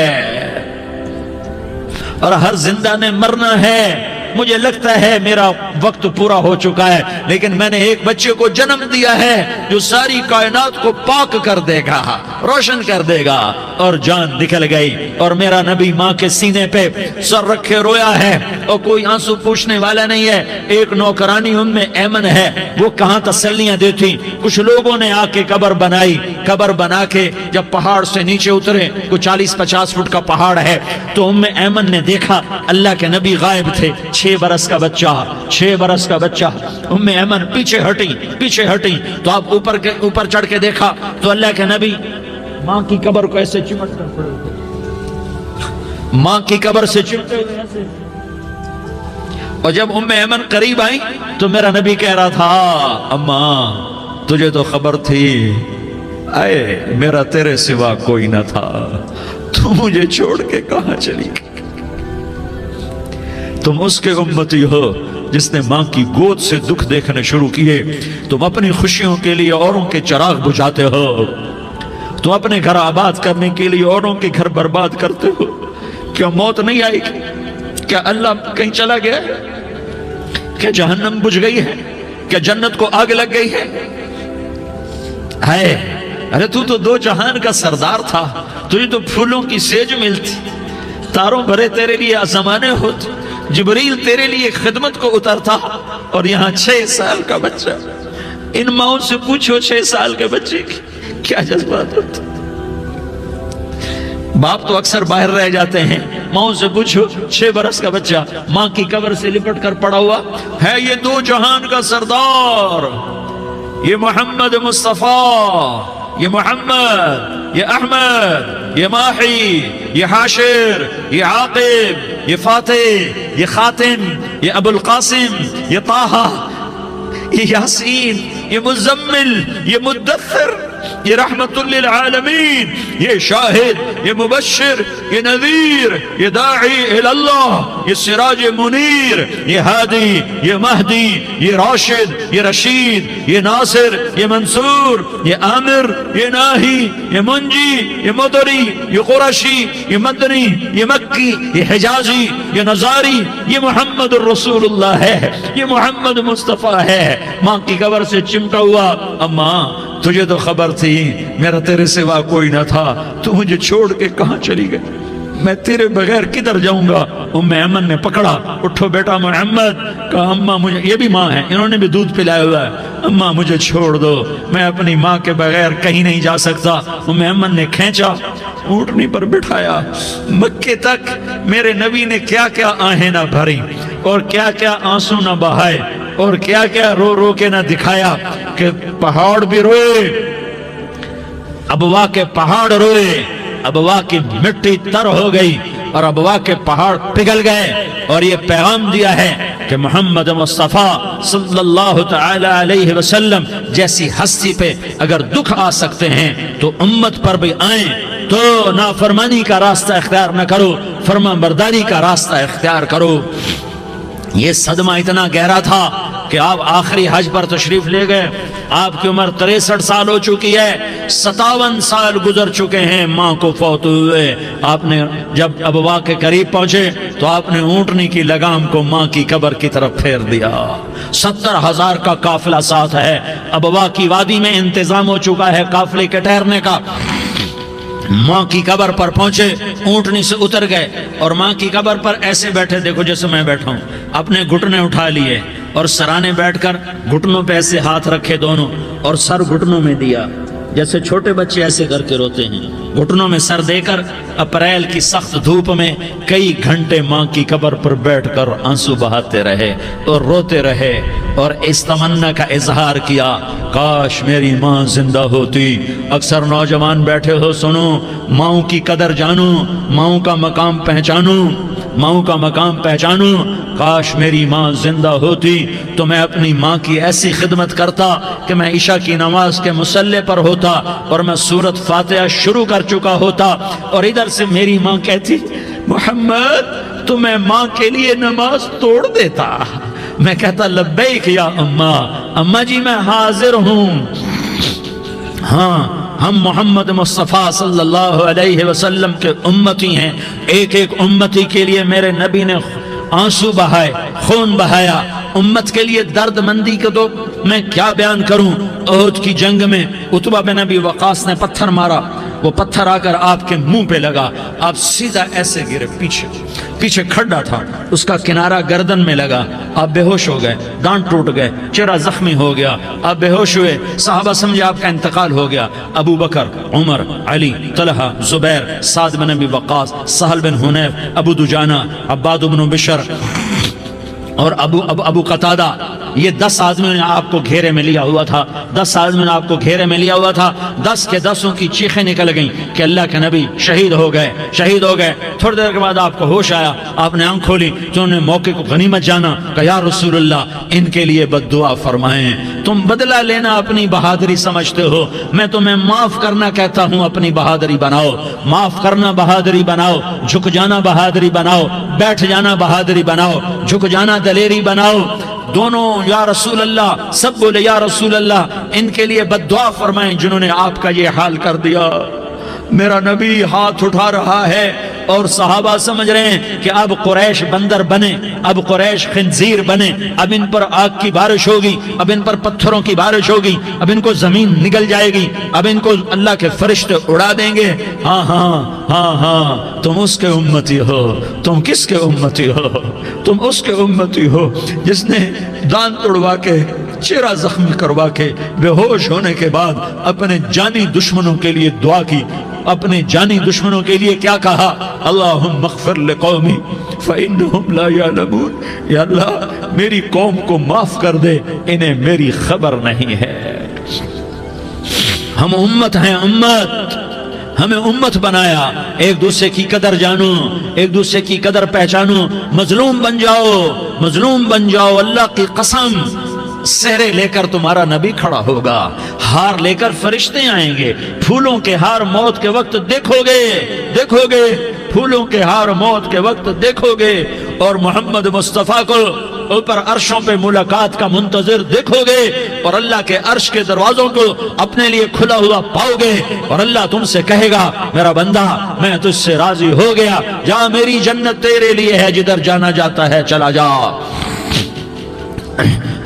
اور ہر زندہ نے مرنا ہے۔ مجھے لگتا ہے میرا وقت پورا ہو چکا ہے، لیکن میں نے ایک بچے کو جنم دیا ہے جو ساری کائنات کو پاک کر دے گا، روشن کر دے گا۔ اور جان نکل گئی، اور میرا نبی ماں کے سینے پہ سر رکھے رویا ہے، اور کوئی آنسو پوچھنے والا نہیں ہے۔ ایک نوکرانی ام ایمن ہے، وہ کہاں تسلیاں دیتی۔ کچھ لوگوں نے آ کے قبر بنائی، قبر بنا کے جب پہاڑ سے نیچے اترے، کوئی 40-50 فٹ کا پہاڑ ہے، تو ام ایمن نے دیکھا اللہ کے نبی غائب تھے، 6 برس کا بچہ، 6 برس کا بچہ۔ ام ایمن پیچھے ہٹی تو آپ اوپر چڑھ کے دیکھا تو اللہ کے نبی ماں کی قبر کو ایسے چمٹ کر پڑے ہوئے، ماں کی قبر سے چمٹے ہوئے ایسے۔ اور جب ام ایمن قریب آئی تو میرا نبی کہہ رہا تھا اماں تجھے تو خبر تھی، اے میرا تیرے سوا کوئی نہ تھا، تو مجھے چھوڑ کے کہاں چلی گئی؟ تم اس کے امتی ہو جس نے ماں کی گود سے دکھ دیکھنے شروع کیے۔ تم اپنی خوشیوں کے لیے اوروں کے چراغ بجھاتے ہو، تم اپنے گھر آباد کرنے کے لیے اوروں کے گھر برباد کرتے ہو۔ کیا موت نہیں آئے گی؟ کیا اللہ کہیں چلا گیا؟ کیا جہنم بجھ گئی ہے؟ کیا جنت کو آگ لگ گئی ہے؟ ارے تو 2 جہان کا سردار تھا، تجھے تو پھولوں کی سیج ملتی، تاروں بھرے تیرے لیے زمانے ہوتے، جبریل تیرے لیے خدمت کو اترتا، اور یہاں 6 سال کا بچہ۔ ان ماؤں سے پوچھو 6 سال کے بچے کی کیا جذبات ہوتے۔ باپ تو اکثر باہر رہ جاتے ہیں، ماؤں سے پوچھو 6 برس کا بچہ ماں کی قبر سے لپٹ کر پڑا ہوا ہے۔ یہ 2 جہان کا سردار، یہ محمد مصطفیٰ، یہ محمد، یہ احمد، یہ ماحی، یہ حاشر، یہ عاقب، یہ فاتح، یہ خاتم، یہ ابو القاسم، یہ طہ، یہ یاسین، یہ مزمل، یہ مدثر، یہ رحمت للعالمین، یہ شاہد، یہ مبشر، یہ نذیر، یہ داعی الاللہ، یہ سراج منیر، یہ ہادی، یہ مہدی، یہ راشد، یہ رشید، یہ ناصر، یہ منصور، یہ عامر، یہ ناہی، یہ منجی، یہ مدری، یہ قرشی، یہ مدنی، یہ مکی، یہ حجازی، یہ نظاری، یہ محمد الرسول اللہ ہے، یہ محمد مصطفیٰ ہے۔ ماں کی قبر سے چمٹا ہوا، اماں تجھے تو خبر تھی میرا تیرے سوا کوئی نہ تھا، تو مجھے چھوڑ کے کہاں چلی گئی؟ میں تیرے بغیر کدھر جاؤں گا؟ ام ایمن نے پکڑا، اٹھو بیٹا محمد، کہا اماں مجھے، یہ بھی ماں ہے، انہوں نے بھی دودھ پلایا ہوا ہے، اماں مجھے چھوڑ دو، میں اپنی ماں کے بغیر کہیں نہیں جا سکتا۔ ام ایمن نے کھینچا، اونٹنی پر بٹھایا، مکے تک میرے نبی نے کیا کیا آہیں نہ بھری، اور کیا کیا آنسو نہ بہائے، اور کیا کیا رو رو کے نہ دکھایا، کہ پہاڑ بھی روئے، ابوا کے پہاڑ روئے، ابوا کی مٹی تر ہو گئی، اور ابوا کے پہاڑ پگھل گئے، اور یہ پیغام دیا ہے کہ محمد مصطفیٰ صلی اللہ تعالی علیہ وسلم جیسی ہستی پہ اگر دکھ آ سکتے ہیں تو امت پر بھی آئیں، تو نافرمانی کا راستہ اختیار نہ کرو، فرما برداری کا راستہ اختیار کرو۔ یہ صدمہ اتنا گہرا تھا کہ آپ آخری حج پر تشریف لے گئے، آپ کی عمر 63 سال ہو چکی ہے، 57 سال گزر چکے ہیں ماں کو فوت ہوئے۔ آپ نے جب ابوا کے قریب پہنچے تو آپ نے اونٹنی کی لگام کو ماں کی قبر کی طرف پھیر دیا۔ 70,000 کا قافلہ ساتھ ہے، ابوا کی وادی میں انتظام ہو چکا ہے قافلے کے ٹھہرنے کا۔ ماں کی قبر پر پہنچے، اونٹنی سے اتر گئے، اور ماں کی قبر پر ایسے بیٹھے، دیکھو جیسے میں بیٹھا ہوں، اپنے گھٹنے اٹھا لیے، اور سرانے بیٹھ کر گھٹنوں پہ ایسے ہاتھ رکھے دونوں، اور سر گھٹنوں میں دیا، جیسے چھوٹے بچے ایسے کر کے روتے ہیں، گھٹنوں میں سر دے کر اپریل کی سخت دھوپ میں کئی گھنٹے ماں کی قبر پر بیٹھ کر آنسو بہاتے رہے اور روتے رہے اور اس تمنا کا اظہار کیا، کاش میری ماں زندہ ہوتی۔ اکثر نوجوان بیٹھے ہو، سنو، ماؤں کی قدر جانو، ماؤں کا مقام پہچانو، ماؤں کا مقام پہچانو۔ کاش میری ماں زندہ ہوتی تو میں اپنی ماں کی ایسی خدمت کرتا کہ میں عشاء کی نماز کے مصلی پر ہوتا اور میں سورۃ فاتحہ شروع کر چکا ہوتا، اور ادھر سے میری ماں کہتی محمد تو میں ماں کے لیے نماز توڑ دیتا۔ میں کہتا لبیک یا اماں، اماں جی میں حاضر ہوں۔ ہاں، ہم محمد مصطفیٰ صلی اللہ علیہ وسلم کے امتی ہیں، ایک ایک امتی کے لیے میرے نبی نے آنسو بہائے، خون بہایا، امت کے لیے درد مندی کو تو میں کیا بیان کروں۔ احد کی جنگ میں عتبہ بن ابی وقاص نے پتھر مارا، وہ پتھر آ کر آپ کے منہ پہ لگا، آپ سیدھا ایسے گرے، پیچھے کھڈا تھا، اس کا کنارہ گردن میں لگا، آپ بے ہوش ہو گئے، دانت ٹوٹ گئے، چہرہ زخمی ہو گیا، آپ بے ہوش ہوئے، صحابہ سمجھے آپ کا انتقال ہو گیا۔ ابو بکر، عمر، علی، طلحہ، زبیر، سعد بن ابی وقاص، سہل بن حنیف، ابو دجانہ، عباد بن بشر اور ابو قتادہ، یہ 10 آدمیوں نے آپ کو گھیرے میں لیا ہوا تھا، 10 آدمیوں نے آپ کو گھیرے میں لیا ہوا تھا، 10 کے 10 کی چیخیں نکل گئیں کہ اللہ کے نبی شہید ہو گئے، شہید ہو گئے۔ تھوڑی دیر کے بعد آپ کو ہوش آیا، آپ نے آنکھ کھولی تو انہوں نے موقع کو غنیمت جانا کہ یا رسول اللہ ان کے لیے بد دعا فرمائیں۔ تم بدلہ لینا اپنی بہادری سمجھتے ہو، میں تمہیں معاف کرنا کہتا ہوں، اپنی بہادری بناؤ، معاف کرنا بہادری بناؤ، جھک جانا بہادری بناؤ، بیٹھ جانا بہادری بناؤ، جھک جانا دلیری بناؤ۔ دونوں یا رسول اللہ، سب بولے یا رسول اللہ، ان کے لیے بد دعا فرمائیں جنہوں نے آپ کا یہ حال کر دیا۔ میرا نبی ہاتھ اٹھا رہا ہے اور صحابہ سمجھ رہے ہیں کہ اب قریش بندر بنے، اب قریش خنزیر بنے، اب ان پر آگ کی بارش ہوگی، اب ان پر پتھروں کی بارش ہوگی، اب ان کو زمین نگل جائے گی، اب ان کو اللہ کے فرشتے اڑا دیں گے۔ ہاں ہاں ہاں ہاں، تم اس کے امتی ہو، تم کس کے امتی ہو؟ تم اس کے امتی ہو جس نے دانت توڑوا کے، چہرہ زخمی کروا کے، بے ہوش ہونے کے بعد اپنے جانی دشمنوں کے لیے دعا کی، اپنے جانی دشمنوں کے لیے کیا کہا؟ اللہم اغفر لقومی فإنہم لا یعلمون، یا اللہ میری قوم کو معاف کر دے، انہیں میری خبر نہیں ہے۔ ہم امت ہیں، امت، ہمیں امت بنایا، ایک دوسرے کی قدر جانو، ایک دوسرے کی قدر پہچانو، مظلوم بن جاؤ، مظلوم بن جاؤ، اللہ کی قسم سہرے لے کر تمہارا نبی کھڑا ہوگا، ہار لے کر فرشتے آئیں گے، پھولوں کے ہار موت کے وقت دیکھو گے، دیکھو گے، پھولوں کے ہار موت کے وقت دیکھو گے، اور محمد مصطفیٰ کو اوپر عرشوں پہ ملاقات کا منتظر دیکھو گے، اور اللہ کے عرش کے دروازوں کو اپنے لیے کھلا ہوا پاؤ گے، اور اللہ تم سے کہے گا میرا بندہ میں تجھ سے راضی ہو گیا، جا میری جنت تیرے لیے ہے، جدھر جانا جاتا ہے چلا جا۔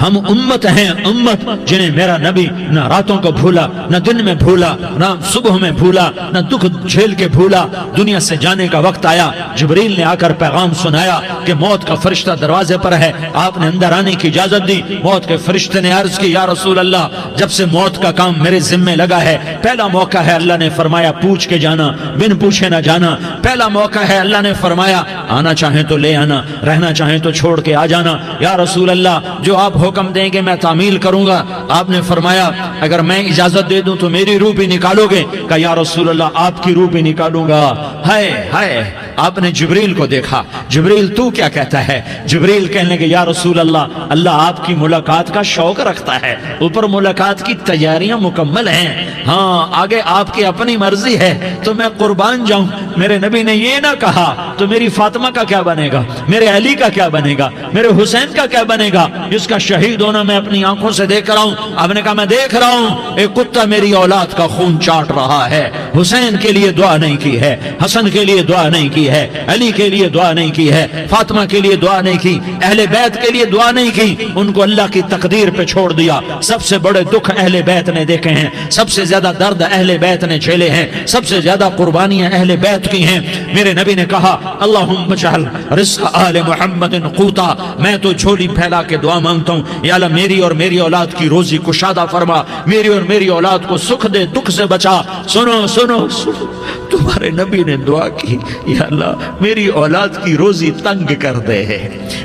ہم امت ہیں، امت جنہیں میرا نبی نہ راتوں کو بھولا، نہ دن میں بھولا، نہ صبح میں بھولا، نہ دکھ جھیل کے بھولا۔ دنیا سے جانے کا وقت آیا، جبریل نے آ کر پیغام سنایا کہ موت کا فرشتہ دروازے پر ہے، آپ نے اندر آنے کی اجازت دی۔ موت کے فرشتے نے عرض کی یا رسول اللہ جب سے موت کا کام میرے ذمے لگا ہے، پہلا موقع ہے، اللہ نے فرمایا پوچھ کے جانا، بن پوچھے نہ جانا، پہلا موقع ہے، اللہ نے فرمایا آنا چاہیں تو لے آنا، رہنا چاہیں تو چھوڑ کے آ جانا۔ یا رسول اللہ جو آپ حکم دیں گے میں تعمیل کروں گا۔ آپ نے فرمایا اگر میں اجازت دے دوں تو میری روح بھی نکالو گے؟ کہ یا رسول اللہ آپ کی روح بھی نکالوں گا۔ ہائے ہائے، آپ نے جبریل کو دیکھا، جبریل تو کیا کہتا ہے؟ جبریل کہنے لگے یا رسول اللہ اللہ آپ کی ملاقات کا شوق رکھتا ہے، اوپر ملاقات کی تیاریاں مکمل ہیں، ہاں آگے آپ کی اپنی مرضی ہے تو میں قربان جاؤں۔ میرے نبی نے یہ نہ کہا تو میری فاطمہ کا کیا بنے گا، میرے علی کا کیا بنے گا، میرے حسین کا کیا بنے گا جس کا شہید ہونا میں اپنی آنکھوں سے دیکھ رہا ہوں۔ آپ نے کہا میں دیکھ رہا ہوں ایک کتا میری اولاد کا خون چاٹ رہا ہے، حسین کے لیے دعا نہیں کی ہے، حسن کے لیے دعا نہیں کی ہے، علی کے لیے دعا نہیں کی ہے، فاطمہ کے لیے دعا نہیں کی، اہل بیت کے لیے دعا نہیں کی، ان کو اللہ کی تقدیر پہ چھوڑ دیا۔ سب سے بڑے دکھ اہل بیت نے دیکھے ہیں، سب سے زیادہ درد اہل بیت نے جھیلے ہیں، سب سے زیادہ قربانیاں اہل بیت کی ہیں۔ میرے نبی نے کہا اللہم اجعل رزق آل محمد قوتا، میں تو جھولی پھیلا کے دعا مانگتا ہوں، یا اللہ میری اور میری اولاد کی روزی کشادہ فرما، میری اور میری اولاد کو سکھ دے، دکھ سے بچا۔ سنو سنو سنو، تمہارے نبی نے دعا کی، یا اللہ میری اولاد کی روزی تنگ کر دے،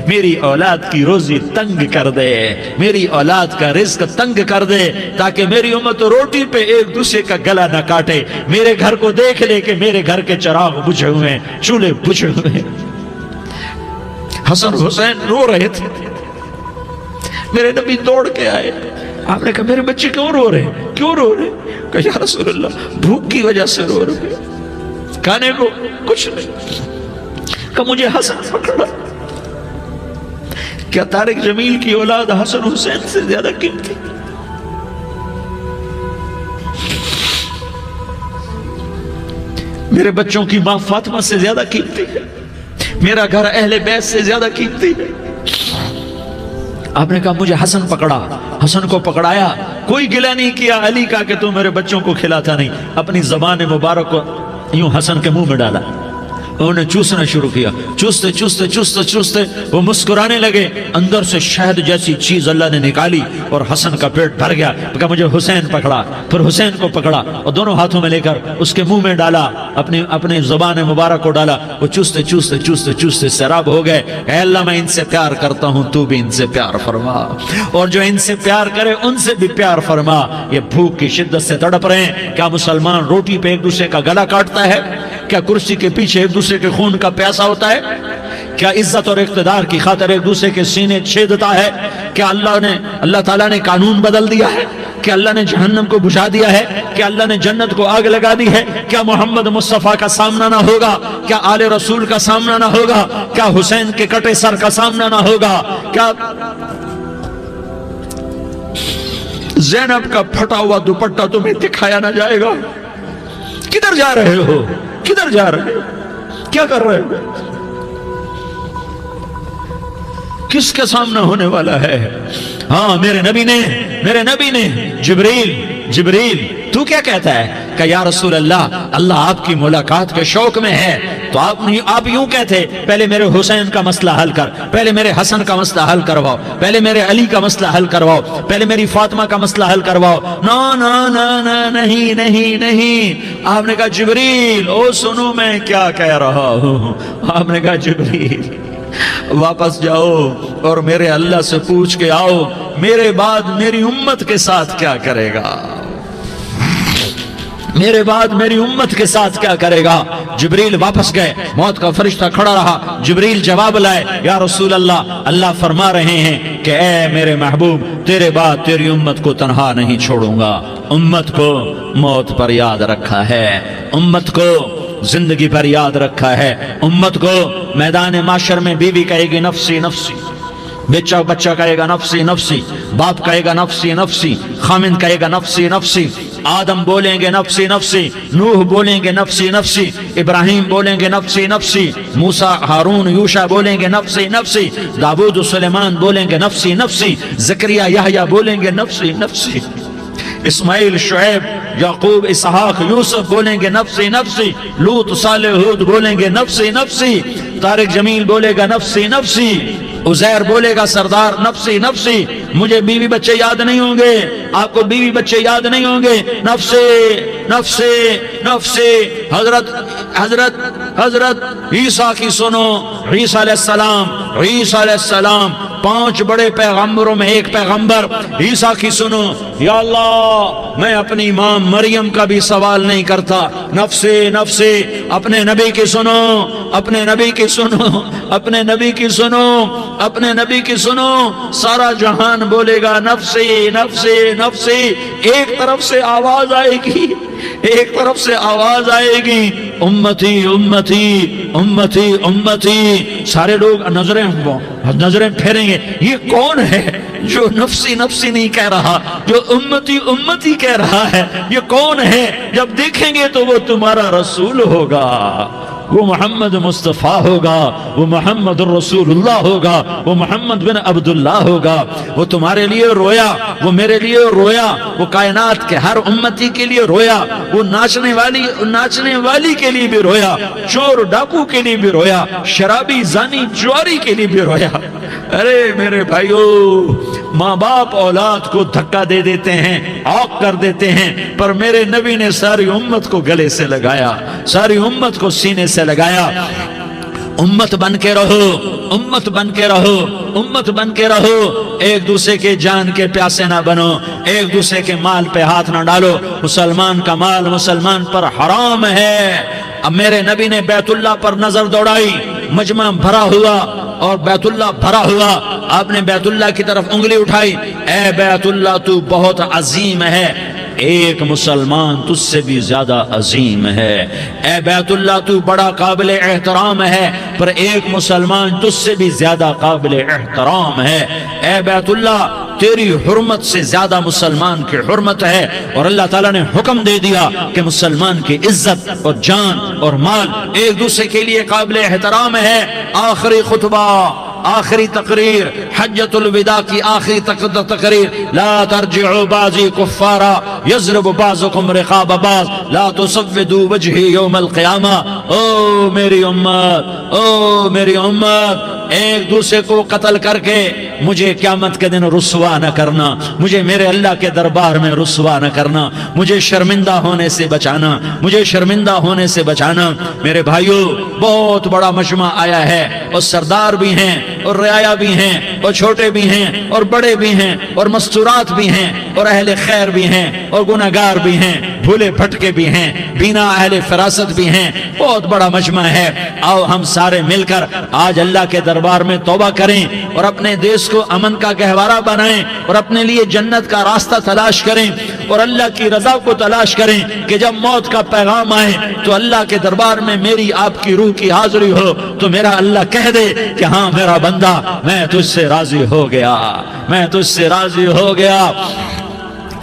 میری اولاد کی روزی تنگ کر دے، میری اولاد کا رزق تنگ کر دے، تاکہ میری امت روٹی پہ ایک دوسرے کا گلا نہ کاٹے، میرے گھر کو دیکھ لے کہ میرے گھر کے چراغ بجھے ہوئے ہیں، چولہے بجھے ہوئے ہیں۔ حسن حسین رو رہے تھے، میرے نبی دوڑ کے آئے، آپ نے کہا میرے بچے کیوں رو رہے ہیں، کیوں رو رہے ہیں؟ کہا یا رسول اللہ بھوک کی وجہ سے رو رہے ہیں، کھانے کو کچھ نہیں۔ کہا مجھے حسن پکڑا۔ کیا طارق جمیل کی اولاد حسن حسین سے زیادہ قیمتی؟ میرے بچوں کی ماں فاطمہ سے زیادہ قیمتی ہے، میرا گھر اہل بیت سے زیادہ قیمتی ہے۔ آپ نے کہا مجھے حسن پکڑا، حسن کو پکڑایا، کوئی گلہ نہیں کیا علی کا کہ تو میرے بچوں کو کھلاتا نہیں، اپنی زبان مبارک کو یوں حسن کے منہ میں ڈالا، انہوں نے چوسنا شروع کیا، چوستے چوستے چوستے چوستے وہ مسکرانے لگے، اندر سے شہد جیسی چیز اللہ نے نکالی اور حسن کا پیٹ بھر گیا۔ کہا مجھے حسین پکڑا، پھر حسین کو پکڑا اور دونوں ہاتھوں میں لے کر اس کے منہ میں ڈالا، اپنی زبان مبارک کو ڈالا، وہ چوستے چوستے چوستے چوستے سیراب ہو گئے۔ اے اللہ میں ان سے پیار کرتا ہوں، تو بھی ان سے پیار فرما، اور جو ان سے پیار کرے ان سے بھی پیار فرما۔ یہ بھوک کی شدت سے تڑپ رہے ہیں، کیا مسلمان روٹی پہ ایک دوسرے کا گلا کاٹتا ہے؟ کیا کرسی کے پیچھے ایک دوسرے کے خون کا پیاسا ہوتا ہے؟ کیا عزت اور اقتدار کی خاطر ایک دوسرے کے سینے چھیدتا ہے؟ کیا اللہ تعالیٰ نے قانون بدل دیا ہے؟ کیا اللہ نے جہنم کو بجھا دیا ہے؟ کیا اللہ نے جنت کو آگ لگا دی ہے؟ کیا محمد مصطفیٰ کا سامنا نہ ہوگا؟ کیا آل رسول کا سامنا نہ ہوگا؟ کیا حسین کے کٹے سر کا سامنا نہ ہوگا؟ کیا زینب کا پھٹا ہوا دوپٹہ تمہیں دکھایا نہ جائے گا؟ کدھر جا رہے ہو؟ کدھر جا رہے ہو؟ کیا کر رہے ہو؟ کس کے سامنا ہونے والا ہے؟ ہاں میرے نبی نے جبریل تو کیا کہتا ہے؟ کہ یا رسول اللہ آپ کی ملاقات کے شوق میں ہے، تو آپ یوں کہتے پہلے میرے حسین کا مسئلہ حل کر، پہلے میرے حسن کا مسئلہ حل کرواؤ، پہلے میرے علی کا مسئلہ حل کرواؤ، پہلے میری فاطمہ کا مسئلہ حل کرواؤ۔ نہیں۔ آپ نے کہا جبریل او سنو میں کیا کہہ رہا ہوں۔ آپ نے کہا جبریل واپس جاؤ اور میرے اللہ سے پوچھ کے آؤ میرے بعد میری امت کے ساتھ کیا کرے گا، میرے بعد میری امت کے ساتھ کیا کرے گا۔ جبریل واپس گئے، موت کا فرشتہ کھڑا رہا، جبریل جواب لائے، یا رسول اللہ فرما رہے ہیں کہ اے میرے محبوب تیرے بعد تیری امت کو تنہا نہیں چھوڑوں گا، امت کو موت پر یاد رکھا ہے، امت کو زندگی پر یاد رکھا ہے، امت کو میدان معاشر میں بیوی کہے گی نفسی نفسی، بچہ کہے گا نفسی نفسی، باپ کہے گا نفسی نفسی، خامند کہے گا نفسی نفسی، آدم بولیں گے نفسی نفسی، نوح بولیں گے نفسی نفسی، ابراہیم بولیں گے نفسی نفسی، موسیٰ ہارون یوشع بولیں گے نفسی نفسی، داؤد و سلیمان بولیں گے نفسی نفسی، زکریا یحییٰ بولیں گے نفسی نفسی، اسماعیل شعیب یعقوب اسحاق یوسف بولیں گے نفسی نفسی، لوط صالح ہود بولیں گے نفسی نفسی، طارق جمیل بولے گا نفسی نفسی، عزیر بولے گا سردار نفسی نفسی، مجھے بیوی بچے یاد نہیں ہوں گے، آپ کو بیوی بچے یاد نہیں ہوں گے، نفسی نفسی نفسی۔ حضرت عیسیٰ کی سنو، عیسیٰ علیہ السلام 5 بڑے پیغمبروں میں ایک پیغمبر عیسیٰ کی سنو، یا اللہ میں اپنی ماں مریم کا بھی سوال نہیں کرتا، نفسی نفسی، اپنے نبی کی سنو، اپنے نبی کی سنو، اپنے نبی کی سنو، اپنے نبی کی سنو، سارا جہان بولے گا نفسی نفسی نفسی، ایک طرف سے آواز آئے گی، ایک طرف سے آواز آئے گی امتی امتی امتی امتی، سارے لوگ نظریں پھیریں گے، یہ کون ہے جو نفسی نفسی نہیں کہہ رہا، جو امتی امتی کہہ رہا ہے، یہ کون ہے؟ جب دیکھیں گے تو وہ تمہارا رسول ہوگا، وہ محمد مصطفیٰ ہوگا، وہ محمد الرسول اللہ ہوگا، وہ محمد بن عبداللہ ہوگا۔ وہ تمہارے لیے رویا، وہ میرے لیے رویا، وہ کائنات کے ہر امتی کے لیے رویا، وہ ناچنے والی کے لیے بھی رویا، چور ڈاکو کے لیے بھی رویا، شرابی زانی جواری کے لیے بھی رویا۔ ارے میرے بھائیو، ماں باپ اولاد کو دھکا دے دیتے ہیں، عوق کر دیتے ہیں، پر میرے نبی نے ساری امت کو گلے سے لگایا، ساری امت کو سینے سے لگایا۔ امت بن کے رہو، امت بن کے رہو، امت بن کے رہو، ایک دوسرے کے جان کے پیاسے نہ بنو، ایک دوسرے کے مال پہ ہاتھ نہ ڈالو۔ مسلمان کا مال مسلمان پر حرام ہے۔ اب میرے نبی نے بیت اللہ پر نظر دوڑائی، مجمع بھرا ہوا اور بیت اللہ بھرا ہوا، آپ نے بیت اللہ کی طرف انگلی اٹھائی، اے بیت اللہ تو بہت عظیم ہے، ایک مسلمان تجھ سے بھی زیادہ عظیم ہے۔ اے بیت اللہ تو بڑا قابل احترام ہے، پر ایک مسلمان تجھ سے بھی زیادہ قابل احترام ہے۔ اے بیت اللہ تیری حرمت سے زیادہ مسلمان کی حرمت ہے، اور اللہ تعالیٰ نے حکم دے دیا کہ مسلمان کی عزت اور جان اور مال ایک دوسرے کے لیے قابل احترام ہے۔ آخری خطبہ، آخری تقریر، حجۃ الوداع کی آخری تقریر، لا ترجعوا بعضی کفارا یضرب بعضکم رقاب بعض لا تسودوا وجہی یوم القیامہ۔ او میری امت، او میری امت، ایک دوسرے کو قتل کر کے مجھے قیامت کے دن رسوا نہ کرنا، مجھے میرے اللہ کے دربار میں رسوا نہ کرنا، مجھے شرمندہ ہونے سے بچانا، مجھے شرمندہ ہونے سے بچانا۔ میرے بھائیو، بہت بڑا مجمع آیا ہے، اور سردار بھی ہیں اور رعایا بھی ہیں اور چھوٹے بھی ہیں اور بڑے بھی ہیں اور مستورات بھی ہیں اور اہل خیر بھی ہیں اور گناہگار بھی ہیں، بھولے بھٹکے بھی ہیں، بینا اہل فراست بھی ہیں، بہت بڑا مجمع ہے۔ آؤ ہم سارے مل کر آج اللہ کے دربار میں توبہ کریں اور اپنے دیش کو امن کا گہوارہ بنائیں اور اپنے لیے جنت کا راستہ تلاش کریں اور اللہ کی رضا کو تلاش کریں کہ جب موت کا پیغام آئے تو اللہ کے دربار میں میری آپ کی روح کی حاضری ہو تو میرا اللہ کہہ دے کہ ہاں میرا بندہ، میں تجھ سے راضی ہو گیا، میں تجھ سے راضی ہو گیا۔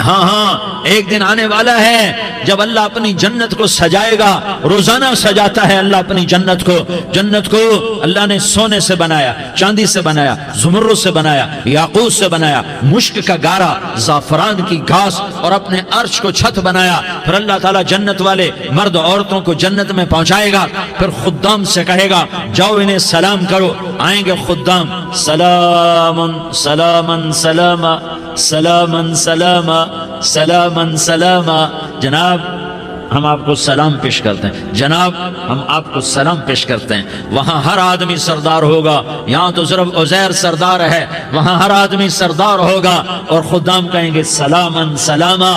ہاں ہاں، ایک دن آنے والا ہے جب اللہ اپنی جنت کو سجائے گا، روزانہ سجاتا ہے اللہ اپنی جنت کو۔ جنت کو اللہ نے سونے سے بنایا، چاندی سے بنایا، زمرد سے بنایا، یاقوت سے بنایا، مشک کا گارا، زعفران کی گھاس اور اپنے عرش کو چھت بنایا۔ پھر اللہ تعالیٰ جنت والے مرد عورتوں کو جنت میں پہنچائے گا، پھر خدام سے کہے گا جاؤ انہیں سلام کرو۔ آئیں گے خدام، سلام سلام سلاما سلام سلاما سلام سلاما۔ جناب ہم آپ کو سلام پیش کرتے ہیں، جناب ہم آپ کو سلام پیش کرتے ہیں۔ وہاں ہر آدمی سردار ہوگا، یہاں تو صرف عزیر سردار ہے، وہاں ہر آدمی سردار ہوگا، اور خدام کہیں گے سلامن سلاما،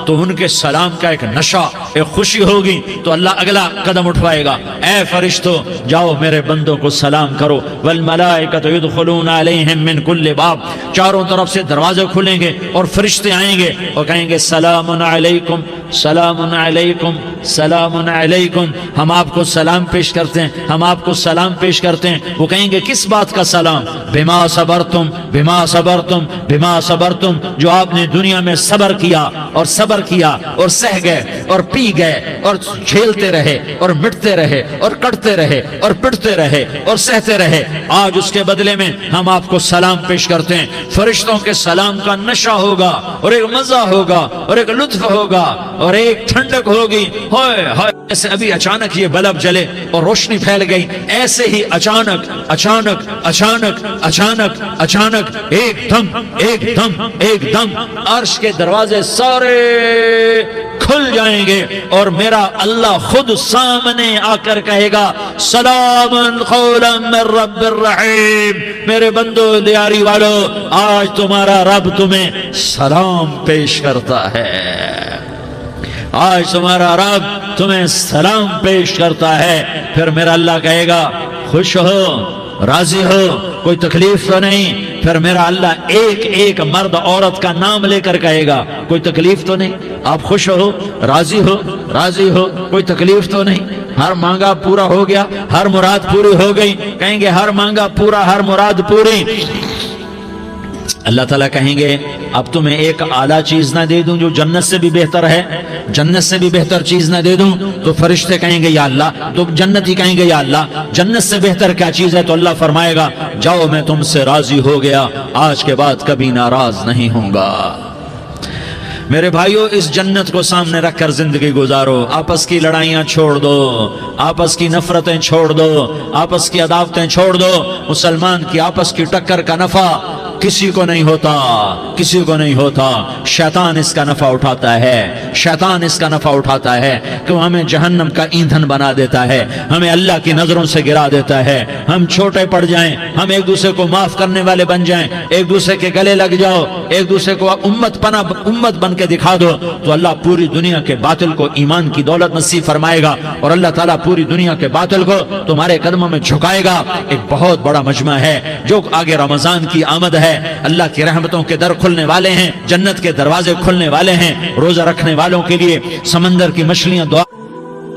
تو ان کے سلام کا ایک نشہ، ایک خوشی ہوگی، تو اللہ اگلا قدم اٹھوائے گا، اے فرشتو جاؤ میرے بندوں کو سلام کرو۔ والملائکۃ یدخلون علیہم من کل باب، چاروں طرف سے دروازے کھلیں گے اور فرشتے آئیں گے اور کہیں گے سلام علیکم سلام علیکم سلام علیکم، ہم آپ کو سلام پیش کرتے ہیں، ہم آپ کو سلام پیش کرتے ہیں۔ وہ کہیں گے کس بات کا سلام؟ بما صبرتم بما صبرتم بما صبرتم، جو آپ نے دنیا میں صبر کیا اور صبر کیا اور سہ گئے اور پی گئے اور جھیلتے رہے اور مٹتے رہے اور کٹتے رہے اور پٹتے رہے اور سہتے رہے، آج اس کے بدلے میں ہم آپ کو سلام پیش کرتے ہیں۔ فرشتوں کے سلام کا نشہ ہوگا اور ایک مزہ ہوگا اور ایک لطف ہوگا اور ایک ٹھنڈک ہوگی۔ ہائے ہائے، ایسے ابھی اچانک یہ بلب جلے اور روشنی پھیل گئی، ایسے ہی اچانک اچانک اچانک اچانک اچانک ایک دم ایک دم ایک دم عرش کے دروازے سارے کھل جائیں گے اور میرا اللہ خود سامنے آ کر کہے گا سلام قولا من رب الرحیم۔ میرے بندو دیاری والو، آج تمہارا رب تمہیں سلام پیش کرتا ہے، آج تمہارا رب تمہیں سلام پیش کرتا ہے۔ پھر میرا اللہ کہے گا خوش ہو، راضی ہو، کوئی تکلیف تو نہیں؟ پھر میرا اللہ ایک ایک مرد عورت کا نام لے کر کہے گا کوئی تکلیف تو نہیں؟ آپ خوش ہو، راضی ہو، راضی ہو، کوئی تکلیف تو نہیں؟ ہر مانگا پورا ہو گیا، ہر مراد پوری ہو گئی؟ کہیں گے ہر مانگا پورا، ہر مراد پوری۔ اللہ تعالیٰ کہیں گے اب تمہیں ایک اعلیٰ چیز نہ دے دوں جو جنت سے بھی بہتر ہے، جنت سے بھی بہتر چیز نہ دے دوں؟ تو فرشتے کہیں گے یا اللہ، تو جنتی کہیں گے یا اللہ جنت سے بہتر کیا چیز ہے؟ تو اللہ فرمائے گا جاؤ میں تم سے راضی ہو گیا، آج کے بعد کبھی ناراض نہیں ہوں گا۔ میرے بھائیو، اس جنت کو سامنے رکھ کر زندگی گزارو، آپس کی لڑائیاں چھوڑ دو، آپس کی نفرتیں چھوڑ دو، آپس کی عداوتیں چھوڑ دو۔ مسلمان کی آپس کی ٹکر کا نفع کسی کو نہیں ہوتا، کسی کو نہیں ہوتا، شیطان اس کا نفع اٹھاتا ہے، شیطان اس کا نفع اٹھاتا ہے کہ وہ ہمیں جہنم کا ایندھن بنا دیتا ہے، ہمیں اللہ کی نظروں سے گرا دیتا ہے، ہم چھوٹے پڑ جائیں، ہم ایک دوسرے کو معاف کرنے والے بن جائیں، ایک دوسرے کے گلے لگ جاؤ، ایک دوسرے کو امت بن کے دکھا دو، تو اللہ پوری دنیا کے باطل کو ایمان کی دولت نصیب فرمائے گا، اور اللہ تعالیٰ پوری دنیا کے باطل کو تمہارے قدموں میں جھکائے گا۔ ایک بہت بڑا مجمع ہے جو آگے رمضان کی آمد ہے، اللہ کی رحمتوں کے در کھلنے والے ہیں، جنت کے دروازے کھلنے والے ہیں، روزہ رکھنے والوں کے لیے سمندر کی مچھلیاں دعا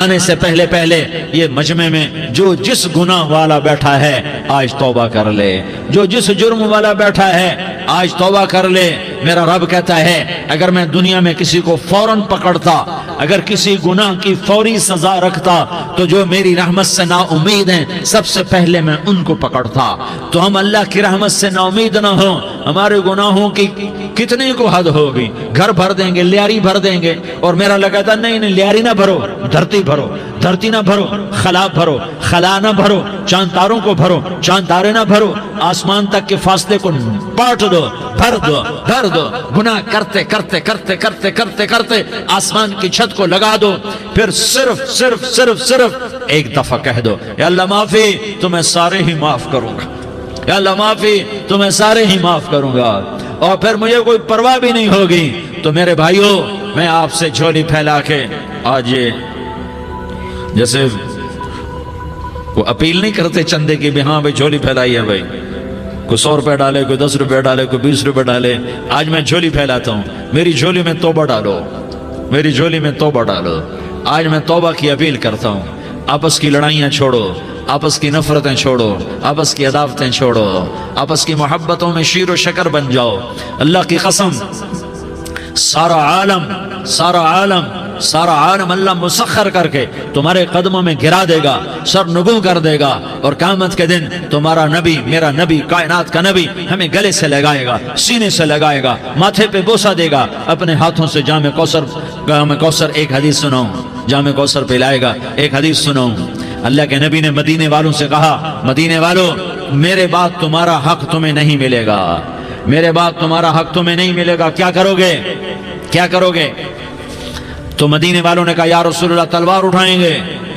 آنے سے پہلے یہ مجمع میں جو جس گناہ والا بیٹھا ہے آج توبہ کر لے، جو جس جرم والا بیٹھا ہے آج توبہ کر لے۔ میرا رب کہتا ہے اگر میں دنیا میں کسی کو فوراً پکڑتا، اگر کسی گناہ کی فوری سزا رکھتا، تو جو میری رحمت سے نا امید ہیں سب سے پہلے میں ان کو پکڑتا۔ تو ہم اللہ کی رحمت سے نا امید نہ ہوں، ہمارے گناہوں کی کتنے کو حد ہوگی، گھر بھر دیں گے، لیاری بھر دیں گے، اور میرا لگا تھا نہیں لیاری نہ بھرو، دھرتی بھرو، دھرتی نہ بھرو، خلا بھرو، خلا نہ بھرو، چاند تاروں کو بھرو، چاند تارے نہ بھرو، آسمان تک کے فاصلے کو بانٹ دو، بھر دو، گناہ کرتے کرتے کرتے کرتے کرتے کرتے آسمان کی چھت کو لگا دو، پھر صرف ایک دفعہ کہہ دو یا اللہ معافی، تو میں سارے ہی معاف کروں گا، یا اللہ معافی، تو میں سارے ہی معاف کروں گا، اور پھر مجھے کوئی پرواہ بھی نہیں ہوگی۔ تو میرے بھائیو، میں آپ سے جھولی پھیلا کے آج یہ جیسے وہ اپیل نہیں کرتے چندے کی بھی ہاں بھائی جھولی پھیلائی ہے، بھائی کوئی 100 روپے ڈالے، کوئی 10 روپے ڈالے، کوئی 20 روپے ڈالے، آج میں جھولی پھیلاتا ہوں، میری جھولی میں توبہ ڈالو، میری جھولی میں توبہ ڈالو۔ آج میں توبہ کی اپیل کرتا ہوں، آپس کی لڑائیاں چھوڑو، آپس کی نفرتیں چھوڑو، آپس کی عداوتیں چھوڑو، آپس کی محبتوں میں شیر و شکر بن جاؤ۔ اللہ کی قسم، سارا عالم اللہ مسخر کر کے تمہارے قدموں میں گرا دے گا، سر نگوں کر دے گا، اور قیامت کے دن تمہارا نبی، میرا نبی، کائنات کا نبی ہمیں گلے سے لگائے گا، سینے سے لگائے گا، ماتھے پہ بوسہ دے گا، اپنے ہاتھوں سے جام کوثر ایک حدیث سناؤں، جام کوثر پلائے گا، ایک حدیث سناؤں۔ اللہ کے نبی نے مدینے والوں سے کہا، مدینے والوں میرے بعد تمہارا حق تمہیں نہیں ملے گا، میرے بعد تمہارا حق تمہیں نہیں ملے گا، کیا کرو گے، کیا کرو گے؟ تو مدینے والوں نے کہا یا رسول اللہ تلوار اٹھائیں گے،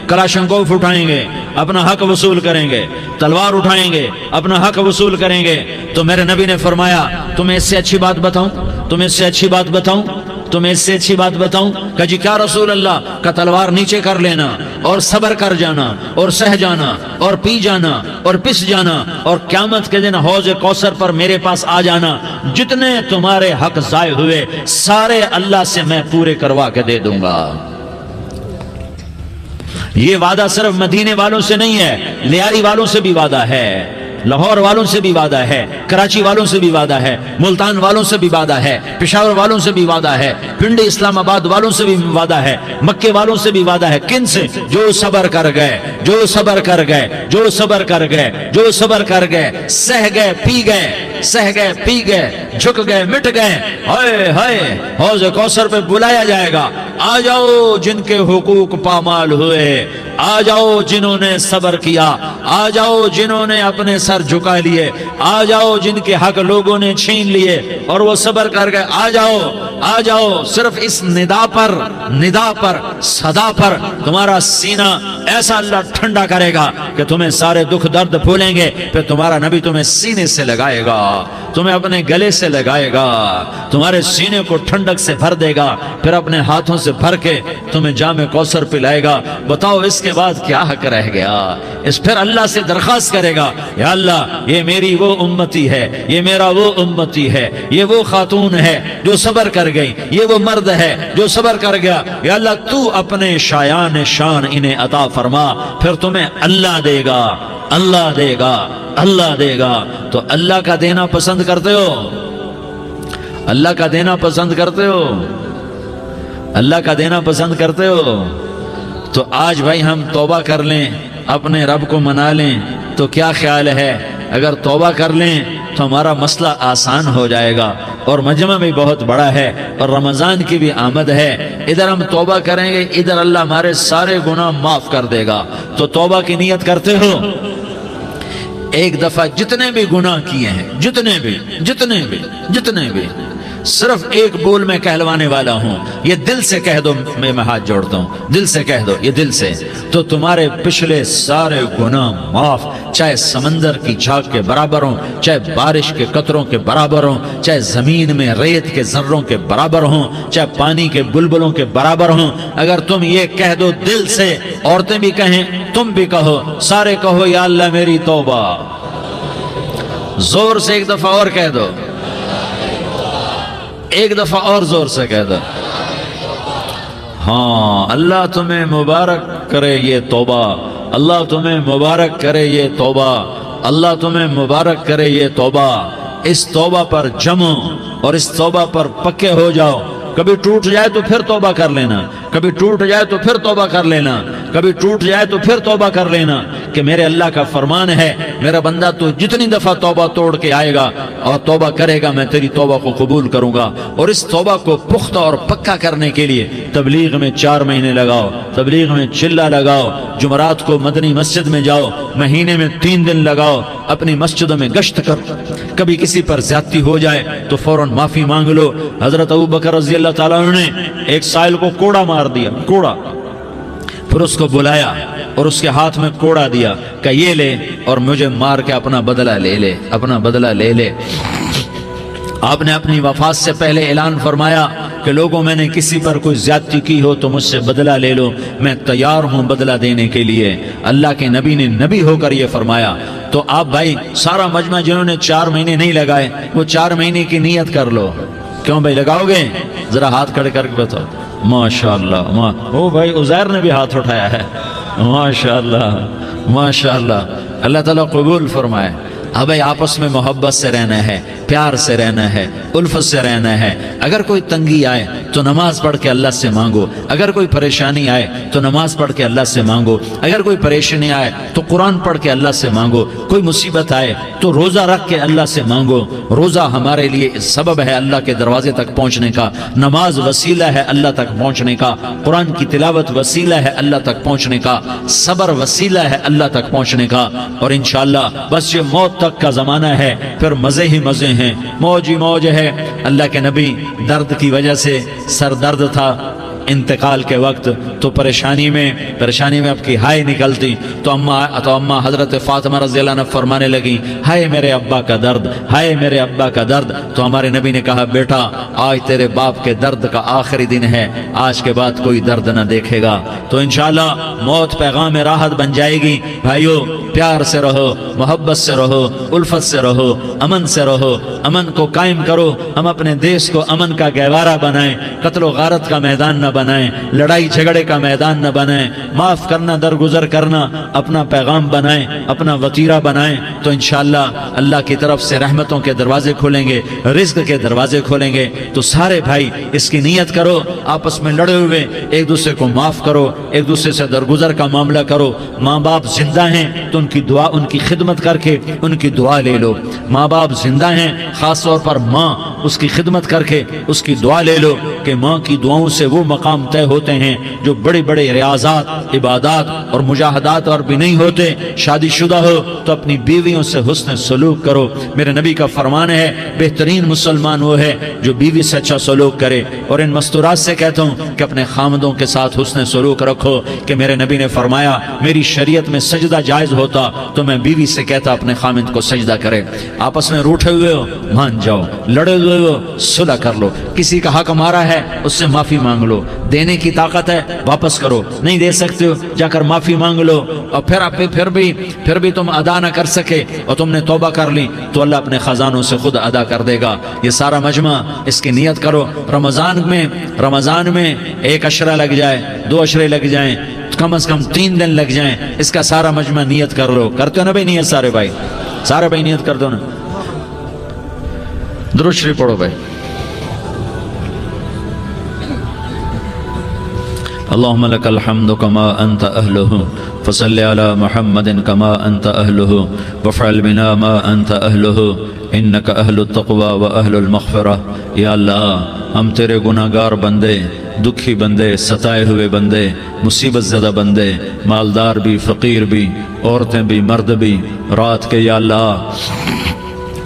کلاشنکوف اٹھائیں گے، اپنا حق وصول کریں گے، تلوار اٹھائیں گے، اپنا حق وصول کریں گے۔ تو میرے نبی نے فرمایا تمہیں اس سے اچھی بات بتاؤں، تمہیں اس سے اچھی بات بتاؤں، تمہیں اس سے اچھی بات بتاؤں؟ کہ جی کیا رسول اللہ؟ کا تلوار نیچے کر لینا، اور صبر کر جانا، اور سہ جانا، اور پی جانا، اور پس جانا، اور قیامت کے دن حوض کوثر پر میرے پاس آ جانا، جتنے تمہارے حق ضائع ہوئے سارے اللہ سے میں پورے کروا کے دے دوں گا۔ یہ وعدہ صرف مدینے والوں سے نہیں ہے، لیاری والوں سے بھی وعدہ ہے، لاہور والوں سے بھی وعدہ ہے، کراچی والوں سے بھی وعدہ ہے، ملتان والوں سے بھی وعدہ ہے، پشاور والوں سے بھی وعدہ ہے، پنڈی اسلام آباد والوں سے بھی وعدہ ہے، مکے والوں سے بھی وعدہ ہے۔ کن سے؟ جو صبر کر گئے، جو صبر کر گئے، جو صبر کر گئے، جو صبر کر گئے، سہ گئے، پی گئے، سہ گئے، پی گئے، جھک گئے، مٹ گئے، ہائے ہائے حوض کوثر پہ بلایا جائے گا، آ جاؤ جن کے حقوق پامال ہوئے، آ جاؤ جنہوں نے صبر کیا، آ جاؤ جنہوں نے اپنے سر جھکا لیے، آ جاؤ جن کے حق لوگوں نے چھین لیے اور وہ صبر کر گئے، آ جاؤ، آ جاؤ۔ صرف اس ندا پر صدا پر تمہارا سینہ ایسا اللہ ٹھنڈا کرے گا کہ تمہیں سارے دکھ درد بھولیں گے، پھر تمہارا نبی تمہیں سینے سے لگائے گا، تمہیں اپنے گلے سے لگائے گا، تمہارے سینے کو ٹھنڈک سے بھر دے گا، پھر اپنے ہاتھوں سے بھر کے تمہیں جام کوثر پلائے گا۔ بتاؤ اس کے بعد کیا حق رہ گیا؟ اس پھر اللہ سے درخواست کرے گا، یا اللہ یہ میری وہ امتی ہے، یہ میرا وہ امتی ہے، یہ وہ خاتون ہے جو صبر کر گئی، یہ وہ مرد ہے جو صبر کر گیا، یا اللہ تو اپنے شایان شان انہیں عطا فرما، پھر تمہیں اللہ دے گا، اللہ دے گا، اللہ دے گا۔ تو اللہ کا دینا پسند کرتے ہو؟ اللہ کا دینا پسند کرتے ہو؟ اللہ کا دینا پسند کرتے ہو؟ تو آج بھائی ہم توبہ کر لیں، اپنے رب کو منا لیں، تو کیا خیال ہے اگر توبہ کر لیں تو ہمارا مسئلہ آسان ہو جائے گا، اور مجمع بھی بہت بڑا ہے اور رمضان کی بھی آمد ہے، ادھر ہم توبہ کریں گے، ادھر اللہ ہمارے سارے گناہ معاف کر دے گا۔ تو توبہ کی نیت کرتے ہو؟ ایک دفعہ جتنے بھی گناہ کیے ہیں، جتنے بھی صرف ایک بول میں کہلوانے والا ہوں، یہ دل سے کہہ دو، میں ہاتھ جوڑتا ہوں، دل سے کہہ دو، یہ دل سے، تو تمہارے پچھلے سارے گناہ معاف، چاہے سمندر کی جھاگ کے برابر ہوں، چاہے بارش کے قطروں کے برابر ہوں، چاہے زمین میں ریت کے ذروں کے برابر ہوں، چاہے پانی کے بلبلوں کے برابر ہوں۔ اگر تم یہ کہہ دو دل سے، عورتیں بھی کہیں، تم بھی کہو، سارے کہو یا اللہ میری توبہ، زور سے ایک دفعہ اور کہہ دو، ایک دفعہ اور زور سے کہہ دو۔ ہاں، اللہ تمہیں مبارک کرے یہ توبہ، اللہ تمہیں مبارک کرے یہ توبہ، اللہ تمہیں مبارک کرے یہ توبہ۔ اس توبہ پر جمو اور اس توبہ پر پکے ہو جاؤ۔ کبھی ٹوٹ جائے تو پھر توبہ کر لینا، کبھی ٹوٹ جائے تو پھر توبہ کر لینا، کبھی ٹوٹ جائے تو پھر توبہ کر لینا، کہ میرے اللہ کا فرمان ہے، میرا بندہ تو جتنی دفعہ توبہ توڑ کے آئے گا اور توبہ کرے گا، میں تیری توبہ کو قبول کروں گا۔ اور اس توبہ کو پختہ اور پکا کرنے کے لیے تبلیغ میں 4 مہینے لگاؤ، تبلیغ میں چلہ لگاؤ، جمعرات کو مدنی مسجد میں جاؤ، مہینے میں 3 دن لگاؤ، اپنی مسجدوں میں گشت کر، کبھی کسی پر زیادتی ہو جائے تو فوراً معافی مانگ لو۔ حضرت ابوبکر رضی اللہ تعالیٰ عنہ نے ایک سائل کو کوڑا مار دیا، کوڑا، پھر اس کو بلایا اور اس کے ہاتھ میں کوڑا دیا کہ یہ لے اور مجھے مار کے اپنا بدلہ لے لے، اپنا بدلہ لے لے۔ آپ نے اپنی وفات سے پہلے اعلان فرمایا کہ لوگوں میں نے کسی پر کوئی زیادتی کی ہو تو مجھ سے بدلہ لے لو، میں تیار ہوں بدلہ دینے کے لیے۔ اللہ کے نبی نے نبی ہو کر یہ فرمایا۔ تو آپ بھائی سارا مجمع جنہوں نے 4 مہینے نہیں لگائے، وہ 4 مہینے کی نیت کر لو۔ کیوں بھائی لگاؤ گے؟ ذرا ہاتھ کھڑے کر کے بتاؤ۔ ماشاءاللہ، وہ بھائی عزیر نے بھی ہاتھ اٹھایا ہے، ماشاءاللہ ماشاءاللہ، اللہ تعالیٰ قبول فرمائے۔ اب آپس میں محبت سے رہنا ہے، پیار سے رہنا ہے، الفت سے رہنا ہے۔ اگر کوئی تنگی آئے تو نماز پڑھ کے اللہ سے مانگو، اگر کوئی پریشانی آئے تو نماز پڑھ کے اللہ سے مانگو، اگر کوئی پریشانی آئے تو قرآن پڑھ کے اللہ سے مانگو، کوئی مصیبت آئے تو روزہ رکھ کے اللہ سے مانگو۔ روزہ ہمارے لیے سبب ہے اللہ کے دروازے تک پہنچنے کا، نماز وسیلہ ہے اللہ تک پہنچنے کا، قرآن کی تلاوت وسیلہ ہے اللہ تک پہنچنے کا، صبر وسیلہ ہے اللہ تک پہنچنے کا۔ اور انشاءاللہ بس یہ موت تک کا زمانہ ہے، پھر مزے ہی مزے ہیں، موج ہی موج ہے۔ اللہ کے نبی درد کی وجہ سے سر درد تھا انتقال کے وقت، تو پریشانی میں اب کی ہائے نکلتی تو اماں حضرت فاطمہ رضی اللہ عنہ فرمانے لگی، ہائے میرے ابا کا درد، ہائے میرے ابا کا درد۔ تو ہمارے نبی نے کہا، بیٹا آج تیرے باپ کے درد کا آخری دن ہے، آج کے بعد کوئی درد نہ دیکھے گا۔ تو انشاءاللہ موت پیغام راحت بن جائے گی۔ بھائیو پیار سے رہو، محبت سے رہو، الفت سے رہو، امن سے رہو، امن کو قائم کرو۔ ہم اپنے دیش کو امن کا گہوارہ بنائیں، قتل و غارت کا میدان نہ بنائیں، لڑائی جھگڑے کا میدان نہ بنائیں، معاف کرنا درگزر کرنا اپنا پیغام بنائیں، اپنا وتیرہ بنائیں۔ تو انشاءاللہ اللہ کی طرف سے رحمتوں کے دروازے کھولیں گے، رزق کے دروازے کھولیں گے۔ تو سارے بھائی اس کی نیت کرو، آپس میں لڑے ہوئے ایک دوسرے کو معاف کرو، ایک دوسرے سے درگزر کا معاملہ کرو۔ ماں باپ زندہ ہیں تو ان کی دعا، ان کی خدمت کر کے ان کی دعا لے لو۔ ماں باپ زندہ ہیں، خاص طور پر ماں، اس کی خدمت کر کے اس کی دعا لے لو، کہ ماں کی دعاؤں سے وہ مقام طے ہوتے ہیں جو بڑے بڑے ریاضات، عبادات اور مجاہدات اور بھی نہیں ہوتے۔ شادی شدہ ہو تو اپنی بیویوں سے حسن سلوک کرو۔ میرے نبی کا فرمان ہے، بہترین مسلمان وہ ہے جو بیوی سے اچھا سلوک کرے۔ اور ان مستورات سے کہتا ہوں کہ اپنے خامدوں کے ساتھ حسن سلوک رکھو، کہ میرے نبی نے فرمایا میری شریعت میں سجدہ جائز ہوتا تو میں بیوی سے کہتا اپنے خامد کو سجدہ کرے۔ آپس میں روٹھے ہوئے ہو مان جاؤ، لڑے ہوئے ہو صلح کر لو، کسی کا حق مارا ہے اس سے معافی مانگ لو، دینے کی طاقت ہے واپس کرو، نہیں دے سکتے ہو جا کر معافی مانگ لو۔ اور پھر بھی تم ادا نہ کر سکے اور تم نے توبہ کر لی تو اللہ اپنے خزانوں سے خود ادا کر دے گا۔ یہ سارا مجمع اس کی نیت کرو۔ رمضان میں 1 عشرہ لگ جائے، 2 عشرے لگ جائیں، کم از کم 3 دن لگ جائیں، اس کا سارا مجمع نیت کر لو۔ کرتے ہو نا بھائی نیت؟ سارے بھائی نیت کر دو نا۔ درود شریف پڑھو بھائی۔ اللهم لك الحمد كما أنت أهله فصل على محمد كما أنت أهله وافعل بنا ما أنت أهله إنك أهل التقوى وأهل المغفرة. یا اللہ ہم تیرے گناہگار بندے، دکھی بندے، ستائے ہوئے بندے، مصیبت زدہ بندے، مالدار بھی، فقیر بھی، عورتیں بھی، مرد بھی، رات کے یا اللہ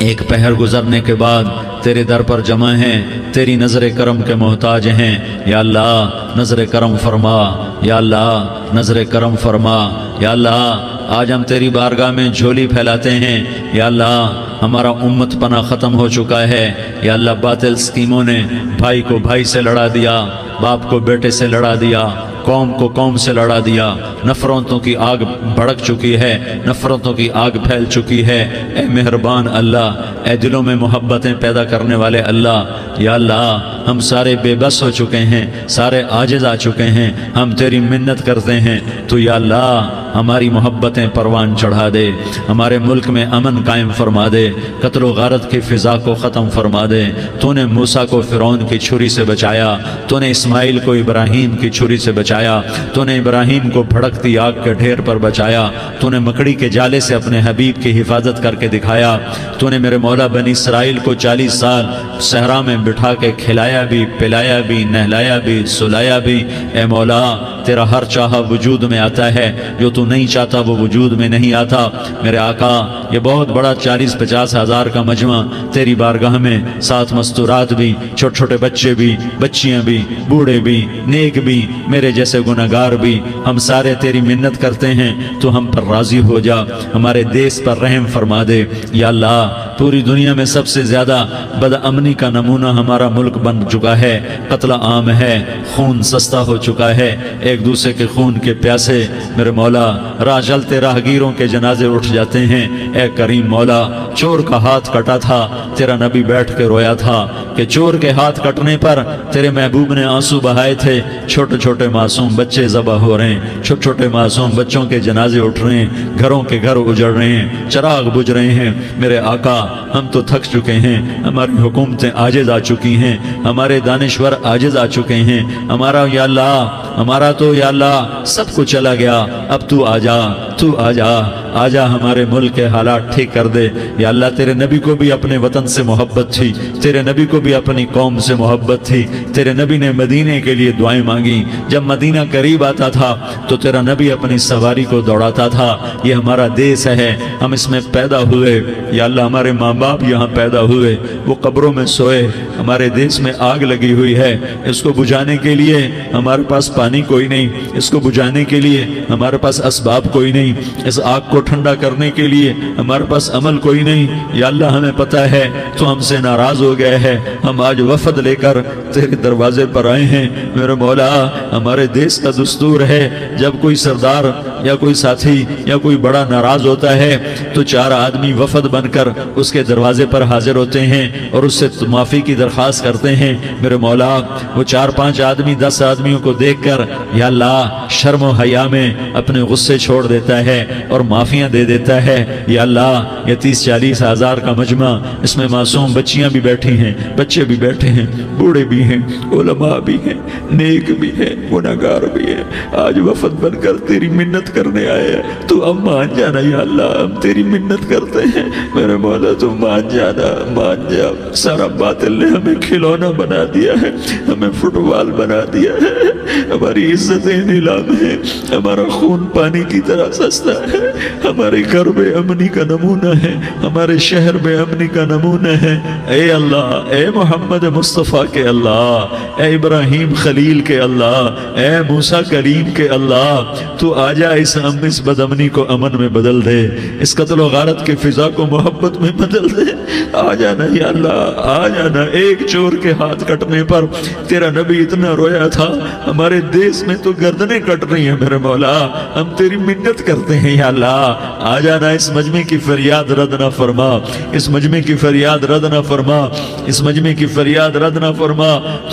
ایک پہر گزرنے کے بعد تیرے در پر جمع ہیں، تیری نظر کرم کے محتاج ہیں. یا اللہ نظر کرم فرما، یا اللہ نظر کرم فرما. یا اللہ آج ہم تیری بارگاہ میں جھولی پھیلاتے ہیں. یا اللہ ہمارا امت پناہ ختم ہو چکا ہے. یا اللہ باطل اسکیموں نے بھائی کو بھائی سے لڑا دیا، باپ کو بیٹے سے لڑا دیا، قوم کو قوم سے لڑا دیا. نفرتوں کی آگ بھڑک چکی ہے، نفرتوں کی آگ پھیل چکی ہے. اے مہربان اللہ، اے دلوں میں محبتیں پیدا کرنے والے اللہ، یا اللہ ہم سارے بے بس ہو چکے ہیں، سارے عاجز آ چکے ہیں. ہم تیری منت کرتے ہیں تو یا اللہ ہماری محبتیں پروان چڑھا دے، ہمارے ملک میں امن قائم فرما دے، قتل و غارت کی فضا کو ختم فرما دے. تو نے موسیٰ کو فرعون کی چھری سے بچایا، تو نے اسماعیل کو ابراہیم کی چھری سے بچایا، تو نے ابراہیم کو بھڑکتی آگ کے ڈھیر پر بچایا، تو نے مکڑی کے جالے سے اپنے حبیب کی حفاظت کر کے دکھایا. تو نے میرے مولا بنی اسرائیل کو 40 سال صحرا میں بٹھا کے کھلایا بھی، پلایا بھی، نہلایا بھی، سلایا بھی. اے مولا تیرا ہر چاہا وجود میں آتا ہے، جو تو نہیں چاہتا وہ وجود میں نہیں آتا. میرے آقا یہ بہت بڑا 40-50 ہزار کا مجمع تیری بارگاہ میں، 7 مستورات بھی، چھوٹے چھوٹے بچے بھی، بچیاں بھی، بوڑھے بھی، نیک بھی، میرے جیسے گناہگار بھی، ہم سارے تیری منت کرتے ہیں تو ہم پر راضی ہو جا، ہمارے دیس پر رحم فرما دے. یا اللہ پوری دنیا میں سب سے زیادہ بد امنی کا نمونہ ہمارا ملک بن چکا ہے، قتل عام ہے، خون سستا ہو چکا ہے، ایک دوسرے کے خون کے پیاسے. میرے مولا راہ چلتے راہگیروں کے جنازے اٹھ جاتے ہیں. اے کریم مولا چور کا ہاتھ کٹا تھا، تیرا نبی بیٹھ کے رویا تھا کہ چور کے ہاتھ کٹنے پر تیرے محبوب نے آنسو بہائے تھے. چھوٹے چھوٹے معصوم بچے ذبح ہو رہے ہیں، چھوٹے چھوٹے معصوم بچوں کے جنازے اٹھ رہے ہیں، گھروں کے گھر اجڑ رہے ہیں، چراغ بجھ رہے ہیں. میرے آقا ہم تو تھک چکے ہیں، ہماری حکومتیں عاجز آ چکی ہیں، ہمارے دانشور عاجز آ چکے ہیں. ہمارا یا اللہ ہمارا تو یا اللہ سب کچھ چلا گیا. اب تو آ جا، تو آ جا، آ جا ہمارے ملک کے حالات ٹھیک کر دے. یا اللہ تیرے نبی کو بھی اپنے وطن سے محبت تھی، تیرے نبی کو بھی اپنی قوم سے محبت تھی. تیرے نبی نے مدینے کے لیے دعائیں مانگی. جب مدینہ قریب آتا تھا تو تیرا نبی اپنی سواری کو دوڑاتا تھا. یہ ہمارا دیس ہے، ہم اس میں پیدا ہوئے. یا اللہ ہمارے ماں باپ یہاں پیدا ہوئے، وہ قبروں میں سوئے. ہمارے دیس میں آگ لگی ہوئی ہے، اس کو بجھانے کے لیے ہمارے پاس پانی کوئی نہیں، اس کو بجھانے کے لیے ہمارے پاس اسباب کوئی نہیں، اس آگ کو ٹھنڈا کرنے کے لیے ہمارے پاس عمل کوئی نہیں. یا اللہ ہمیں پتہ ہے تو ہم سے ناراض ہو گئے ہیں، ہم آج وفد لے کر تیرے دروازے پر آئے ہیں. میرے مولا ہمارے دیس کا دستور ہے جب کوئی سردار یا کوئی ساتھی یا کوئی بڑا ناراض ہوتا ہے تو 4 آدمی وفد بن کر اس کے دروازے پر حاضر ہوتے ہیں اور اس سے معافی کی درخواست کرتے ہیں. میرے مولا وہ 4-5 آدمی 10 آدمیوں کو دیکھ کر یا اللہ شرم و حیا میں اپنے غصے چھوڑ دیتا ہے اور معافیاں دے دیتا ہے. یا اللہ یہ 30-40 ہزار کا مجمع، اس میں معصوم بچیاں بھی بیٹھی ہیں، بچے بھی بیٹھے ہیں، بوڑھے بھی ہیں، علماء بھی ہیں، نیک بھی ہیں، گناہگار بھی ہیں. آج وفد بن کر تیری منت کرنے آئے ہیں، تو اب مان جانا. یا اللہ ہم تیری منت کرتے ہیں، میرے مولا تو مان جانا، مان جا. سارا باطل نے ہمیں کھلونا بنا دیا ہے، ہمیں فٹ بال بنا دیا ہے، ہماری عزتیں نیلام ہیں، ہمارا خون پانی کی طرح سستا ہے. ہمارے گھر بے امنی کا نمونہ ہے، ہمارے شہر بے امنی کا نمونہ ہے. اے اللہ، اے محمد مصطفیٰ کے اللہ، اے ابراہیم خلیل کے اللہ، اے موسیٰ کلیم کے اللہ، تو آجا اس بد امنی کو امن میں بدل دے، اس قتل و غارت کی فضا کو محبت میں بدل دے. آ جانا یا اللہ، آ جانا. ایک چور کے ہاتھ کٹنے پر تیرا نبی اتنا رویا تھا، ہمارے دیس میں تو گردنیں کٹ رہی ہیں. میرے مولا ہم تیری منت کرتے ہیں. یا اللہ آ جانا، اس مجمع کی فریاد رد نہ فرما، اس مجمع کی فریاد رد نہ فرما، اس مجمع کی فریاد رد نہ فرما.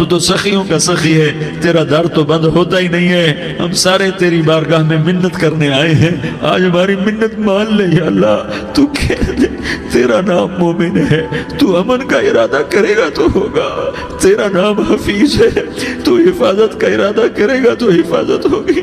تو سخیوں کا سخی ہے، تیرا در تو بند ہوتا ہی نہیں ہے. ہم سارے تیری بارگاہ میں منت کرنے آئے ہیں، آج ہماری منت مان لے. یا اللہ تو کہہ دے تیرا نام مومن ہے، تو امن کا ارادہ کرے گا تو ہوگا، تیرا نام حفیظ ہے، تو حفاظت کا ارادہ کرے گا تو حفاظت ہوگی،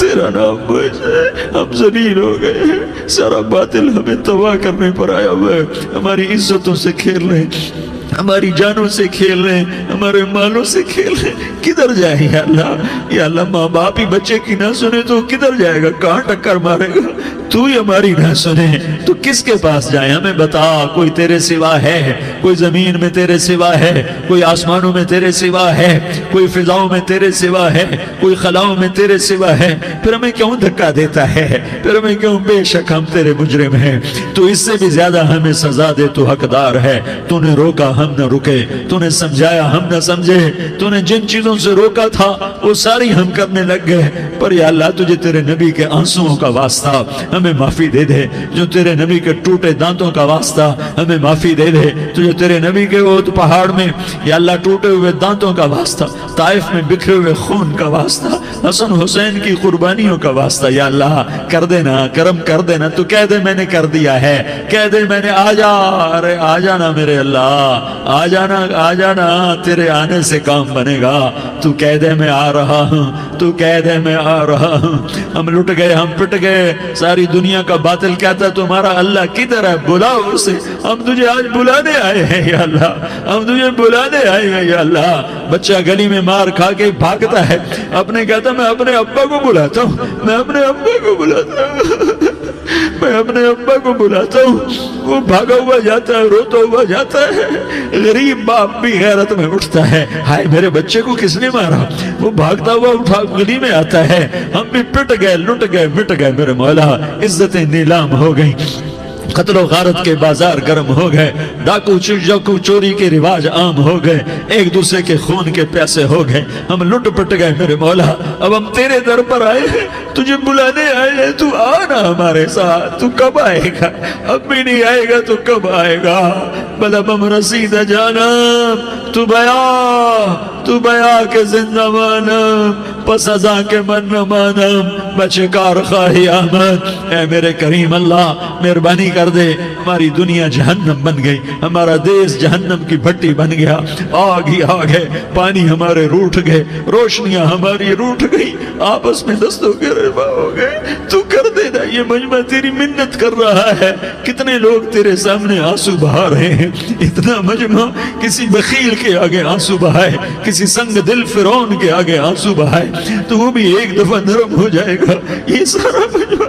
تیرا نام معز ہے، ہم ذلیل ہو گئے ہیں، سارا باطل ہمیں تباہ کرنے پر آیا ہوا ہے، ہماری عزتوں سے کھیل رہے ہیں، ہماری جانوں سے کھیل رہے ہیں، ہمارے مالوں سے کھیل رہے ہیں، کدھر جائے یا اللہ؟ یا اللہ ماں باپ ہی بچے کی نہ سنے تو کدھر جائے گا؟ کہاں ٹکر مارے گا؟ تو ہی ہماری نہ سنے تو کس کے پاس جائیں؟ ہمیں بتا، کوئی تیرے سوا ہے؟ کوئی زمین میں تیرے سوا ہے؟ کوئی آسمانوں میں تیرے سوا ہے؟ کوئی فضاؤں میں تیرے سوا ہے؟ کوئی خلاؤں میں تیرے سوا ہے؟ پھر ہمیں کیوں دھکا دیتا ہے؟ پھر ہمیں کیوں؟ بے شک ہم تیرے مجرم ہیں، تو اس سے بھی زیادہ ہمیں سزا دے، تو حقدار ہے۔ تو نے روکا ہم نہ رکے، تو نے سمجھایا ہم نہ سمجھے، تو نے جن چیزوں سے روکا تھا وہ ساری ہم کرنے لگ گئے، پر یا اللہ تجھے تیرے نبی کے آنسوؤں کا واسطہ ہمیں معافی دے دے، جو تیرے نبی کے ٹوٹے دانتوں کا واسطہ ہمیں معافی دے دے، تجھے تیرے نبی کے احد پہاڑ میں یا اللہ ٹوٹے ہوئے دانتوں کا واسطہ، طائف میں بکھرے ہوئے خون کا واسطہ، حسن حسین کی قربانیوں کا واسطہ یا اللہ کر دینا، کرم کر دینا۔ تو کہہ دے میں نے کر دیا ہے، کہہ دے میں نے، آ جا، ارے آ جانا میرے اللہ، آ جانا، آ جانا، تیرے آنے سے کام بنے گا۔ تو کہہ دے میں آ رہا ہوں، تو کہہ دے میں آ رہا ہوں۔ ہم لٹ گئے، ہم پٹ گئے، ساری دنیا کا باطل کہتا ہے تمہارا اللہ کدھر ہے؟ بلاؤ اسے، ہم تجھے آج بلانے آئے ہیں یا اللہ، ہم تجھے بلانے آئے ہیں یا اللہ۔ بچہ گلی میں مار کھا کے بھاگتا ہے، اپنے کہتا میں اپنے ابا کو بلاتا ہوں، میں اپنے ابا کو بلاتا ہوں، میں اپنے ابا کو بلاتا ہوں، وہ بھاگا ہوا جاتا ہے، روتا ہوا جاتا ہے۔ غریب باپ بھی غیرت میں اٹھتا ہے، ہائے میرے بچے کو کس نے مارا؟ وہ بھاگتا ہوا اٹھا گلی میں آتا ہے، ہم بھی پٹ گئے، لٹ گئے، مٹ گئے میرے مولا، عزتیں نیلام ہو گئی، قتل و غارت کے بازار گرم ہو گئے، ڈاکو چوری کے رواج عام ہو گئے، ایک دوسرے کے خون کے پیاسے ہو گئے، ہم لٹ پٹ گئے میرے مولا۔ اب ہم تیرے در پر آئے ہیں، تجھے بلانے آئے ہیں، تو آنا ہمارے ساتھ۔ تو کب آئے گا؟ اب بھی نہیں آئے گا تو کب آئے گا؟ بلبم رسید جانم تو بیا کے زندہ مانم، پس ازاں کے من نہ مانم، بچکار خواہی آمد۔ اے میرے کریم اللہ مہربانی کر دے، ہماری دنیا جہنم بن گئی، ہمارا دیس جہنم کی بھٹی بن گیا، آگ ہی آگ ہے، پانی ہمارے روٹھ گئے، روشنیاں ہماری روٹھ گئی، آپس میں دستوں کے ربا ہو گئے۔ تو کر دینا، یہ مجمع تیری منت کر رہا ہے، کتنے لوگ تیرے سامنے آنسو بہا رہے ہیں، اتنا مجمع کسی بخیل کے آگے آنسو بہائے، کسی سنگ دل فرعون کے آگے آنسو بہائے تو وہ بھی ایک دفعہ نرم ہو جائے گا۔ یہ سارا مجمع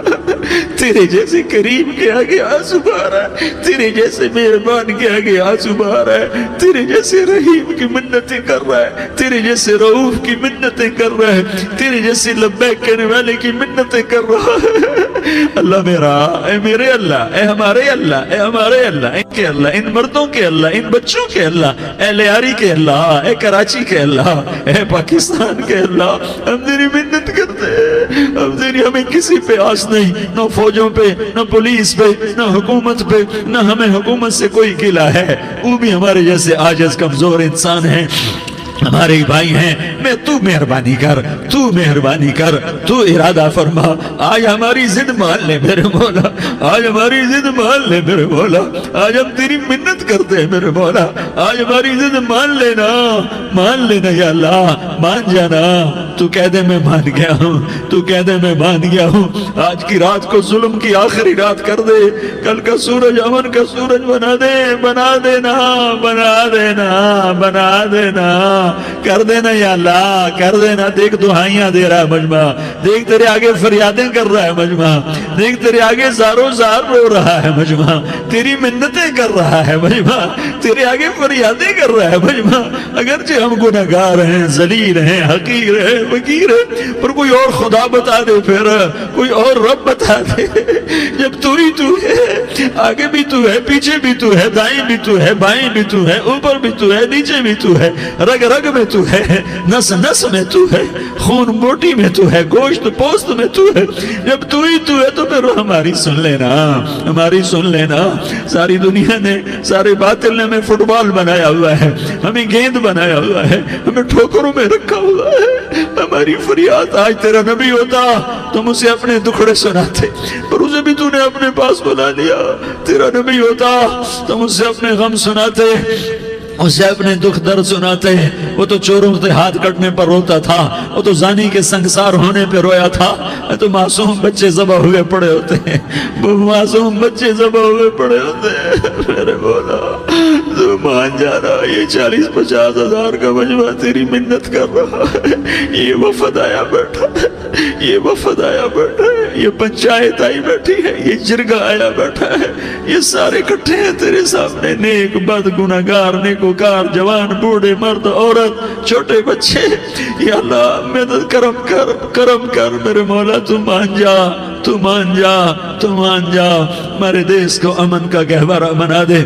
تیرے جیسے کریم کے آگے آنسو بہا رہا ہے، تیرے جیسے مہربان کے آگے آنسو بہا رہا ہے، تیرے جیسے رحیم کی منتیں کر رہا ہے، تیرے جیسے رؤوف کی منتیں کر رہا ہے، تیرے جیسے لبیک کہنے والے کی منتیں کر رہا ہے۔ اللہ میرا، اے میرے اللہ، اے ہمارے اللہ، اے ہمارے اللہ، ان کے اللہ، ان مردوں کے اللہ، ان بچوں کے اللہ، اے لیاری کے اللہ، اے کراچی کے اللہ، اے پاکستان کے اللہ، ہم تیری منت کرتے ہیں، ہم تیری، ہمیں کسی پہ آس نہیں، نہ فوجوں پہ، نہ پولیس پہ، نہ حکومت پہ، نہ ہمیں حکومت سے کوئی گلہ ہے، وہ بھی ہمارے جیسے عاجز کمزور انسان ہیں، ہمارے بھائی ہیں۔ میں تو مہربانی کر، تو مہربانی کر، تو ارادہ فرما، آج ہماری ضد مان لے میرے مولا، آج ہماری ضد مان لے میرے مولا، آج ہم تیری منت کرتے ہیں میرے مولا، آج ہماری ضد مان لینا، مان لینا یا اللہ، مان جانا۔ تو کہہ دے میں مان گیا ہوں، تو کہہ دے میں مان گیا ہوں، آج کی رات کو ظلم کی آخری رات کر دے، کل کا سورج امن کا سورج بنا دے، بنا دینا، بنا دینا، بنا دینا، کر دینا یا اللہ، کر دینا۔ دیکھ دعائیاں دے رہا ہے مجمع، دیکھ تیرے آگے فریادیں کر رہا ہے مجمع، دیکھ تیرے آگے زاروں زار رو رہا ہے مجمع، تیری منتیں کر رہا ہے مجمع، تیرے آگے فریادیں کر رہا ہے مجمع۔ اگرچہ ہم گنہگار ہیں، ذلیل ہیں، حقیر ہیں، فقیر ہیں، پر کوئی اور خدا بتا دے، پھر کوئی اور رب بتا دے۔ جب تو ہی تو ہے، آگے بھی تو ہے، پیچھے بھی تو ہے، دائیں بھی تو ہے، بائیں بھی تو ہے، اوپر بھی تو ہے، نیچے بھی تو ہے، رگ رگ میں تو ہے، نس نس میں تو ہے، خون بوٹی میں تو ہے، گوشت پوست میں تو ہے۔ جب تو ہی تو ہے تو پھر ہماری سن لینا، ہماری سن لینا۔ ساری دنیا نے، سارے باطل نے ہمیں فٹ بال بنایا ہوا ہے، ہمیں گیند بنایا ہوا ہے، ہمیں ٹھوکروں میں رکھا ہوا ہے۔ ہماری فریاد، آج تیرا نبی ہوتا تم اسے اپنے دکھڑے سناتے، پر اسے بھی تو نے اپنے پاس بلا لیا. تیرا نبی ہوتا تم اسے اپنے غم سناتے, اسے اپنے دکھ درد سناتے. وہ تو چوروں کے ہاتھ کٹنے پر روتا تھا, وہ تو زانی کے سنگسار ہونے پہ رویا تھا. تو معصوم بچے ذبح ہوئے پڑے ہوتے ہیں, وہ معصوم بچے ذبح ہوئے پڑے ہوتے ہیں. میرے مولا تو مان جا رہا, یہ 40-50 ہزار کا مجمع تیری منت کر رہا ہے. یہ وفد آیا بیٹھا ہے, یہ وفد آیا بیٹھا ہے, یہ پنچایت آئی بیٹھی ہے, یہ جرگہ آیا بیٹھا ہے, یہ سارے اکٹھے ہیں تیرے سامنے. نیک بد گناہگار نیکوکار, جوان بوڑھے مرد عورت چھوٹے بچے. یا اللہ مدد کرم کر, کرم کر میرے مولا. تو مان جا, تو مان جا, تو مان جا. ہمارے دیس کو امن کا گہوارہ بنا دے,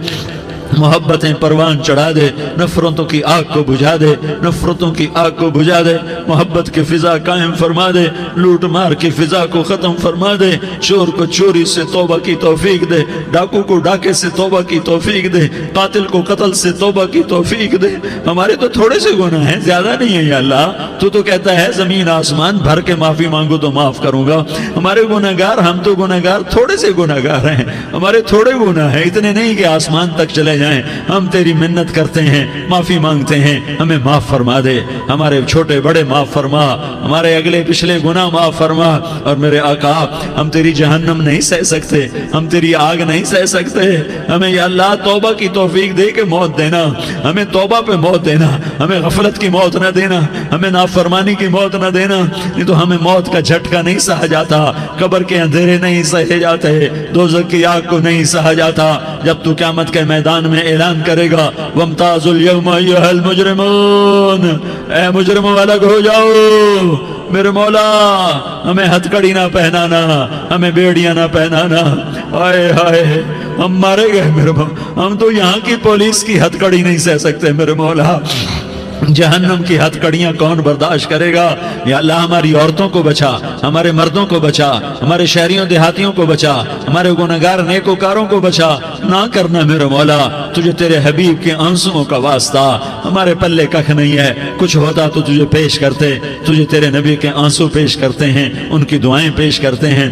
محبتیں پروان چڑھا دے, نفرتوں کی آگ کو بجھا دے, نفرتوں کی آگ کو بجھا دے, محبت کی فضا قائم فرما دے, لوٹ مار کی فضا کو ختم فرما دے, چور کو چوری سے توبہ کی توفیق دے, ڈاکو کو ڈاکے سے توبہ کی توفیق دے, قاتل کو قتل سے توبہ کی توفیق دے. ہمارے تو تھوڑے سے گناہ ہیں, زیادہ نہیں ہے یا اللہ. تو کہتا ہے زمین آسمان بھر کے معافی مانگو تو معاف کروں گا. ہمارے گناہگار, ہم تو گناہگار تھوڑے سے گناہگار ہیں, ہمارے تھوڑے گناہ ہیں, اتنے نہیں کہ آسمان تک چلے جائیں. ہم تیری منت کرتے ہیں, معافی مانگتے ہیں, ہمیں معاف فرما دے. ہمارے چھوٹے بڑے معاف فرما, ہمارے اگلے پچھلے گناہ معاف فرما. اور میرے آقا ہم تیری جہنم نہیں سہ سکتے, ہم تیری آگ نہیں سہ سکتے. ہمیں یا اللہ توبہ کی توفیق دے کے موت دینا, ہمیں توبہ پہ موت دینا, ہمیں غفلت کی موت نہ دینا, ہمیں نافرمانی کی موت نہ دینا. نہیں تو ہمیں موت کا جھٹکا نہیں سہا جاتا, قبر کے اندھیرے نہیں سہے جاتے, دوزخ کی آگ کو نہیں سہا جاتا. جب تو قیامت کے میدان میں اعلان کرے گا وَامْتَازُوا الْيَوْمَ أَيُّهَا الْمُجْرِمُونَ, اے مجرموں الگ ہو جاؤ. میرے مولا ہمیں ہتھ کڑی نہ پہنانا, ہمیں بیڑیاں نہ پہنانا. ہائے ہائے ہم مارے گئے میرے مولا, ہم تو یہاں کی پولیس کی ہتھ کڑی نہیں سہ سکتے میرے مولا. جہنم کی ہتھ کڑیاں کون برداشت کرے گا. یا اللہ ہماری عورتوں کو بچا, ہمارے مردوں کو بچا, ہمارے شہریوں دیہاتیوں کو بچا, ہمارے گناہگار نیکوکاروں کو بچا. نہ کرنا میرے مولا, تجھے تیرے حبیب کے آنسوؤں کا واسطہ, ہمارے پلے ککھ نہیں ہے. کچھ ہوتا تو تجھے پیش کرتے, تجھے تیرے نبی کے آنسو پیش کرتے ہیں, ان کی دعائیں پیش کرتے ہیں.